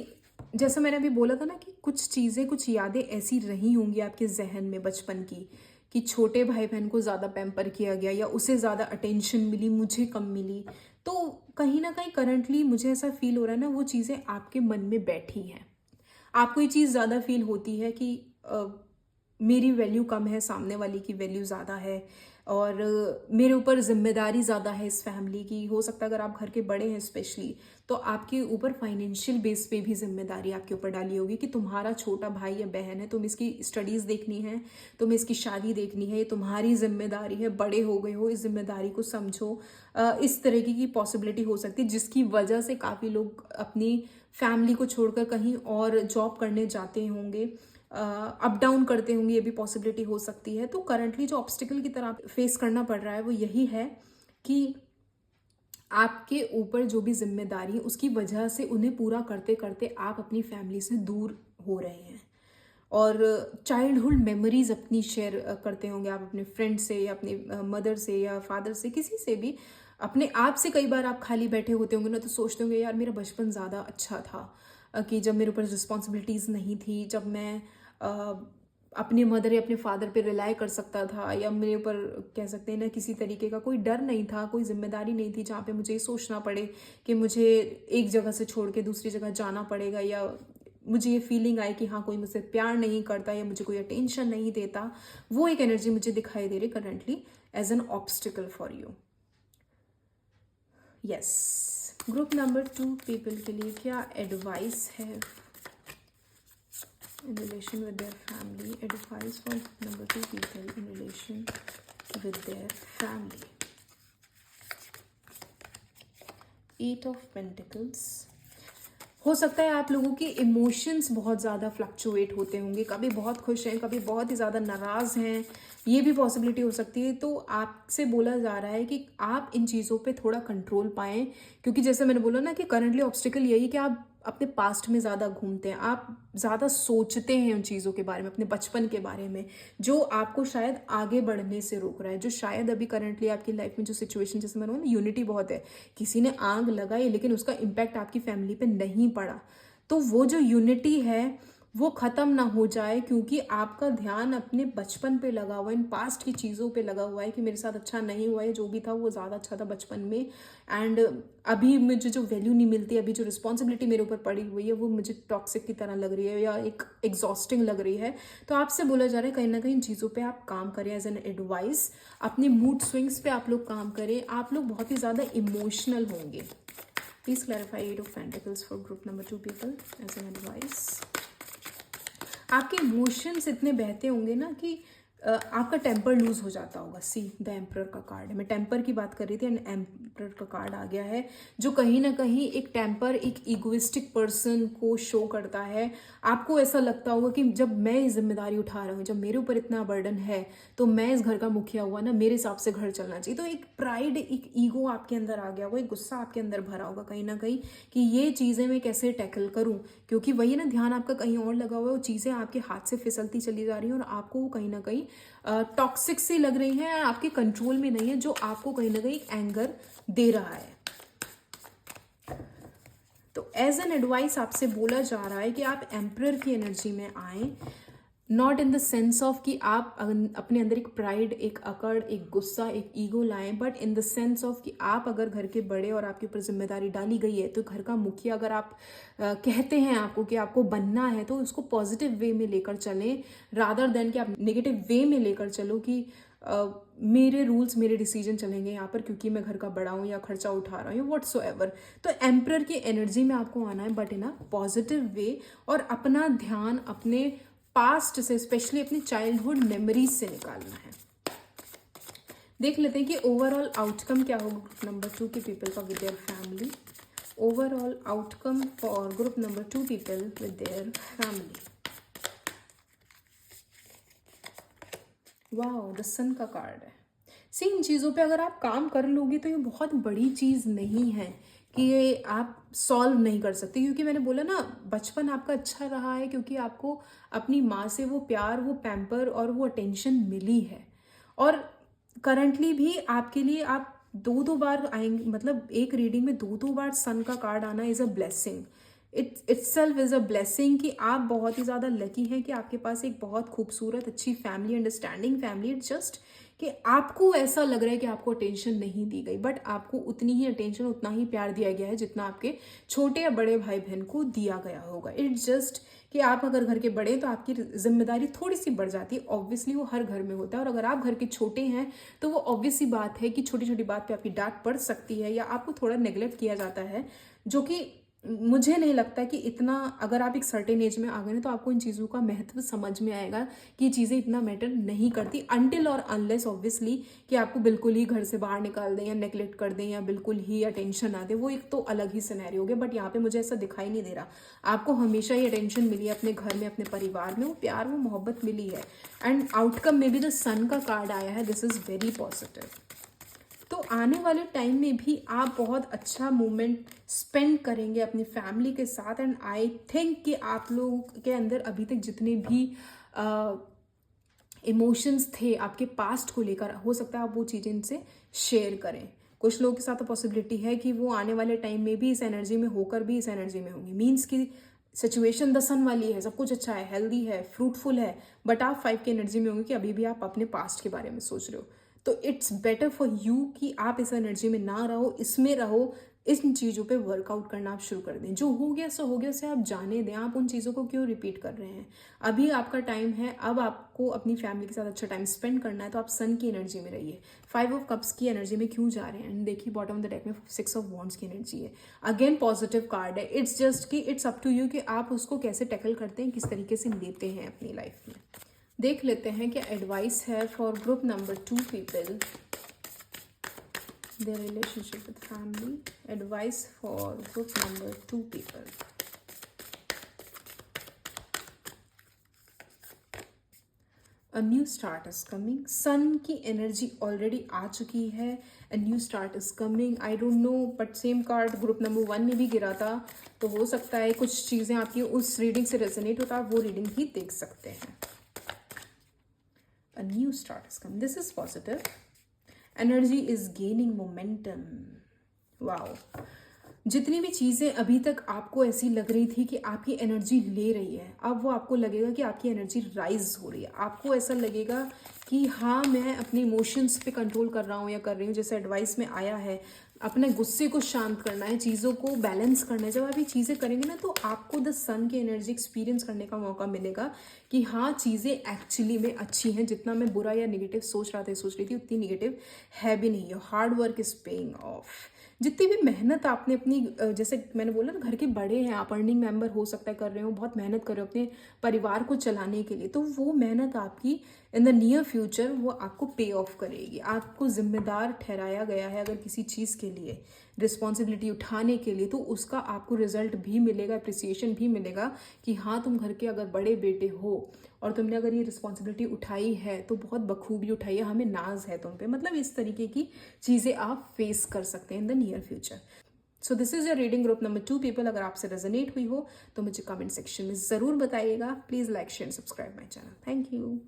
जैसा मैंने अभी बोला था ना कि कुछ चीज़ें, कुछ यादें ऐसी रही होंगी आपके जहन में बचपन की कि छोटे भाई बहन को ज़्यादा पैम्पर किया गया या उसे ज़्यादा अटेंशन मिली, मुझे कम मिली। तो कहीं ना कहीं करंटली मुझे ऐसा फील हो रहा है ना, वो चीज़ें आपके मन में बैठी हैं। आपको ये चीज़ ज़्यादा फील होती है कि मेरी वैल्यू कम है, सामने वाले की वैल्यू ज़्यादा है, और मेरे ऊपर जिम्मेदारी ज़्यादा है इस फैमिली की। हो सकता है अगर आप घर के बड़े हैं स्पेशली, तो आपके ऊपर फाइनेंशियल बेस पे भी जिम्मेदारी आपके ऊपर डाली होगी कि तुम्हारा छोटा भाई या बहन है, तुम इसकी स्टडीज़ देखनी है, तुम्हें इसकी शादी देखनी है, ये तुम्हारी जिम्मेदारी है, बड़े हो गए हो, इस जिम्मेदारी को समझो। इस तरीके की पॉसिबिलिटी हो सकती है, जिसकी वजह से काफ़ी लोग अपनी फैमिली को छोड़कर कहीं और जॉब करने जाते होंगे, अप डाउन करते होंगे, ये भी पॉसिबिलिटी हो सकती है। तो करंटली जो ऑब्स्टिकल की तरह फेस करना पड़ रहा है वो यही है कि आपके ऊपर जो भी जिम्मेदारी उसकी वजह से उन्हें पूरा करते करते आप अपनी फैमिली से दूर हो रहे हैं, और चाइल्डहुड मेमोरीज अपनी शेयर करते होंगे आप अपने फ्रेंड से या अपने मदर से या फादर से, किसी से भी। अपने आप से कई बार आप खाली बैठे होते होंगे ना, तो सोचते होंगे यार मेरा बचपन ज़्यादा अच्छा था, कि जब मेरे ऊपर रिस्पॉन्सिबिलिटीज़ नहीं थी, जब मैं अपने मदर या अपने फादर पे रिलाई कर सकता था, या मेरे ऊपर कह सकते हैं ना किसी तरीके का कोई डर नहीं था, कोई जिम्मेदारी नहीं थी जहाँ पे मुझे ये सोचना पड़े कि मुझे एक जगह से छोड़ के दूसरी जगह जाना पड़ेगा, या मुझे ये फीलिंग आई कि हाँ कोई मुझसे प्यार नहीं करता या मुझे कोई अटेंशन नहीं देता। वो एक एनर्जी मुझे दिखाई दे रही currently as an obstacle for you. Yes, group number 2 people के लिए क्या एडवाइस है in relation with their family? Advice for number 2 people in relation with their family. 8 of Pentacles. हो सकता है आप लोगों के इमोशंस बहुत ज़्यादा फ्लक्चुएट होते होंगे, कभी बहुत खुश हैं, कभी बहुत ही ज़्यादा नाराज़ हैं, ये भी पॉसिबिलिटी हो सकती है। तो आपसे बोला जा रहा है कि आप इन चीज़ों पे थोड़ा कंट्रोल पाएं, क्योंकि जैसे मैंने बोला ना कि करंटली ऑब्स्टिकल यही कि आप अपने पास्ट में ज़्यादा घूमते हैं, आप ज़्यादा सोचते हैं उन चीज़ों के बारे में, अपने बचपन के बारे में, जो आपको शायद आगे बढ़ने से रोक रहा है, जो शायद अभी करंटली आपकी लाइफ में जो सिचुएशन, जैसे मैंने बोला ना यूनिटी बहुत है, किसी ने आग लगाई लेकिन उसका इम्पैक्ट आपकी फैमिली पे नहीं पड़ा। तो वो जो यूनिटी है वो ख़त्म ना हो जाए, क्योंकि आपका ध्यान अपने बचपन पे लगा हुआ है, इन पास्ट की चीज़ों पे लगा हुआ है कि मेरे साथ अच्छा नहीं हुआ है, जो भी था वो ज़्यादा अच्छा था बचपन में, एंड अभी मुझे जो वैल्यू नहीं मिलती, अभी जो रिस्पॉन्सिबिलिटी मेरे ऊपर पड़ी हुई है वो मुझे टॉक्सिक की तरह लग रही है या एक एग्जॉस्टिंग लग रही है। तो आपसे बोला जा रहा है कहीं ना कहीं इन चीज़ों पर आप काम करें एज एन एडवाइस। अपने मूड स्विंग्स पे आप लोग काम करें, आप लोग बहुत ही ज़्यादा इमोशनल होंगे। Please clarify 8 of pentacles for group number 2 people as an advice. आपके इमोशंस इतने बहते होंगे ना कि आपका टेम्पर लूज हो जाता होगा। सी द एम्परर का कार्ड है, मैं टेम्पर की बात कर रही थी, एंड एम्परर का कार्ड आ गया है, जो कहीं ना कहीं एक टेम्पर, एक इगोइस्टिक पर्सन को शो करता है। आपको ऐसा लगता होगा कि जब मैं ये जिम्मेदारी उठा रहा हूँ, जब मेरे ऊपर इतना बर्डन है, तो मैं इस घर का मुखिया हुआ ना, मेरे हिसाब से घर चलना चाहिए। तो एक प्राइड, एक ईगो आपके अंदर आ गया होगा, एक गुस्सा आपके अंदर भरा होगा कहीं ना कहीं कि ये चीज़ें मैं कैसे टैकल करूँ, क्योंकि वही ना ध्यान आपका कहीं और लगा हुआ है, वो चीज़ें आपके हाथ से फिसलती चली जा रही हैं और आपको वो कहीं ना कहीं टॉक्सिक सी लग रही है, आपके कंट्रोल में नहीं है, जो आपको कहीं ना कहीं एंगर दे रहा है। तो एज एन एडवाइस आपसे बोला जा रहा है कि आप एम्परर की एनर्जी में आए, not in the sense of कि आप अपने अंदर एक प्राइड, एक अकड़, एक गुस्सा, एक ईगो लाएं, but in the sense of कि आप अगर घर के बड़े और आपके ऊपर जिम्मेदारी डाली गई है तो घर का मुखिया अगर आप कहते हैं आपको कि आपको बनना है तो उसको पॉजिटिव वे में लेकर चलें, रादर देन कि आप नेगेटिव वे में लेकर चलो कि मेरे रूल्स मेरे डिसीजन चलेंगे यहाँ पर क्योंकि मैं घर का बड़ा हूँ या खर्चा उठा रहा हूँ, व्हाट्स सो एवर। तो एम्परर की एनर्जी में आपको आना है, but in a positive way, और अपना ध्यान अपने पास्ट से, स्पेशली अपनी चाइल्डहुड मेमोरीज से निकालना है। देख लेते हैं कि ओवरऑल आउटकम क्या होगा ग्रुप नंबर 2 के पीपल का with their family. Overall outcome for group number 2 people with their family. Wow, the sun का कार्ड है। सी, इन चीज़ों पे अगर आप काम कर लोगे तो ये बहुत बड़ी चीज़ नहीं है कि ये आप सॉल्व नहीं कर सकते, क्योंकि मैंने बोला ना बचपन आपका अच्छा रहा है क्योंकि आपको अपनी माँ से वो प्यार, वो पैम्पर और वो अटेंशन मिली है। और करंटली भी आपके लिए आप दो दो बार आएंगे, मतलब एक रीडिंग में दो दो बार सन का कार्ड आना is a blessing. Itself is a blessing कि आप बहुत ही ज़्यादा लकी हैं कि आपके पास एक बहुत खूबसूरत अच्छी family, understanding family. It's just कि आपको ऐसा लग रहा है कि आपको अटेंशन नहीं दी गई, बट आपको उतनी ही अटेंशन, उतना ही प्यार दिया गया है जितना आपके छोटे या बड़े भाई बहन को दिया गया होगा। इट्स जस्ट कि आप अगर घर के बड़े हैं तो आपकी जिम्मेदारी थोड़ी सी बढ़ जाती है, ऑब्वियसली वो हर घर में होता है। और अगर आप घर के छोटे हैं तो वो ऑब्वियस सी बात है कि छोटी छोटी बात पे आपकी डांट पड़ सकती है या आपको थोड़ा नेग्लेक्ट किया जाता है, जो कि मुझे नहीं लगता कि इतना, अगर आप एक सर्टेन एज में आ गए तो आपको इन चीज़ों का महत्व समझ में आएगा कि चीज़ें इतना मैटर नहीं करती, अनटिल और अनलेस ऑब्वियसली कि आपको बिल्कुल ही घर से बाहर निकाल दें या नेग्लेक्ट कर दें या बिल्कुल ही अटेंशन ना दे, वो एक तो अलग ही सिनेरियो हो गया। बट यहाँ पे मुझे ऐसा दिखाई नहीं दे रहा, आपको हमेशा ही अटेंशन मिली है अपने घर में, अपने परिवार में, वो प्यार, वो मोहब्बत मिली है। एंड आउटकम में भी द सन का कार्ड आया है, दिस इज़ वेरी पॉजिटिव। तो आने वाले टाइम में भी आप बहुत अच्छा मोमेंट स्पेंड करेंगे अपनी फैमिली के साथ। एंड आई थिंक कि आप लोगों के अंदर अभी तक जितने भी इमोशंस थे आपके पास्ट को लेकर, हो सकता है आप वो चीज़ें इनसे शेयर करें। कुछ लोगों के साथ तो पॉसिबिलिटी है कि वो आने वाले टाइम में भी इस एनर्जी में होकर भी इस एनर्जी में होंगे, मीन्स की सिचुएशन द सन वाली है, सब कुछ अच्छा है, हेल्दी है, फ्रूटफुल है, बट आप 5 की एनर्जी में होंगे कि अभी भी आप अपने पास्ट के बारे में सोच रहे हो। तो इट्स बेटर फॉर यू कि आप इस एनर्जी में ना रहो, इसमें रहो, इन चीज़ों पे वर्कआउट करना आप शुरू कर दें। जो हो गया सो हो गया, उसे आप जाने दें, आप उन चीज़ों को क्यों रिपीट कर रहे हैं। अभी आपका टाइम है, अब आपको अपनी फैमिली के साथ अच्छा टाइम स्पेंड करना है, तो आप सन की एनर्जी में रहिए। 5 ऑफ कप्स की एनर्जी में क्यों जा रहे हैं, एंड देखिए बॉटम ऑफ द डेक में 6 ऑफ वॉन्ड्स की एनर्जी है, अगेन पॉजिटिव कार्ड है। इट्स जस्ट कि इट्स अप टू यू कि आप उसको कैसे टैकल करते हैं, किस तरीके से लेते हैं अपनी लाइफ में। देख लेते हैं क्या एडवाइस है for group number 2 people, their relationship with family. Advice for group number 2 people. A new start is coming. Sun की energy already आ चुकी है. A new start is coming. I don't know, but same card group number 1 में भी गिरा था, तो हो सकता है कुछ चीज़ें आपकी उस रीडिंग से रेजोनेट होता है, आप वो रीडिंग ही देख सकते हैं. A new start is coming. This is positive. Energy is gaining momentum. Wow, जितनी भी चीज़ें अभी तक आपको ऐसी लग रही थी कि आपकी एनर्जी ले रही है, अब वो आपको लगेगा कि आपकी एनर्जी राइज हो रही है. आपको ऐसा लगेगा कि हाँ, मैं अपने इमोशंस पे कंट्रोल कर रहा हूँ या कर रही हूँ. जैसे एडवाइस में आया है, अपने गुस्से को शांत करना है, चीज़ों को बैलेंस करना है. जब आप ये चीज़ें करेंगे ना, तो आपको द सन की एनर्जी एक्सपीरियंस करने का मौका मिलेगा कि हाँ, चीज़ें एक्चुअली में अच्छी हैं. जितना मैं बुरा या निगेटिव सोच रही थी उतनी निगेटिव है भी नहीं. Hard work is paying off. जितनी भी मेहनत आपने अपनी, जैसे मैंने बोला ना, घर के बड़े हैं आप, अर्निंग मेंबर हो सकता है, कर रहे हो, बहुत मेहनत कर रहे हो अपने परिवार को चलाने के लिए, तो वो मेहनत आपकी इन द नियर फ्यूचर वो आपको पे ऑफ करेगी. आपको जिम्मेदार ठहराया गया है अगर किसी चीज़ के लिए, रिस्पॉन्सिबिलिटी उठाने के लिए, तो उसका आपको रिजल्ट भी मिलेगा, अप्रिसिएशन भी मिलेगा कि हाँ, तुम घर के अगर बड़े बेटे हो और तुमने अगर ये रिस्पॉन्सिबिलिटी उठाई है तो बहुत बखूबी उठाई है, हमें नाज है तुम पे. मतलब इस तरीके की चीज़ें आप फेस कर सकते हैं in the near future. So this is your reading group number 2 people. अगर आपसे रेजोनेट हुई हो तो मुझे कमेंट सेक्शन में ज़रूर बताइएगा. Please like share subscribe my channel. Thank you.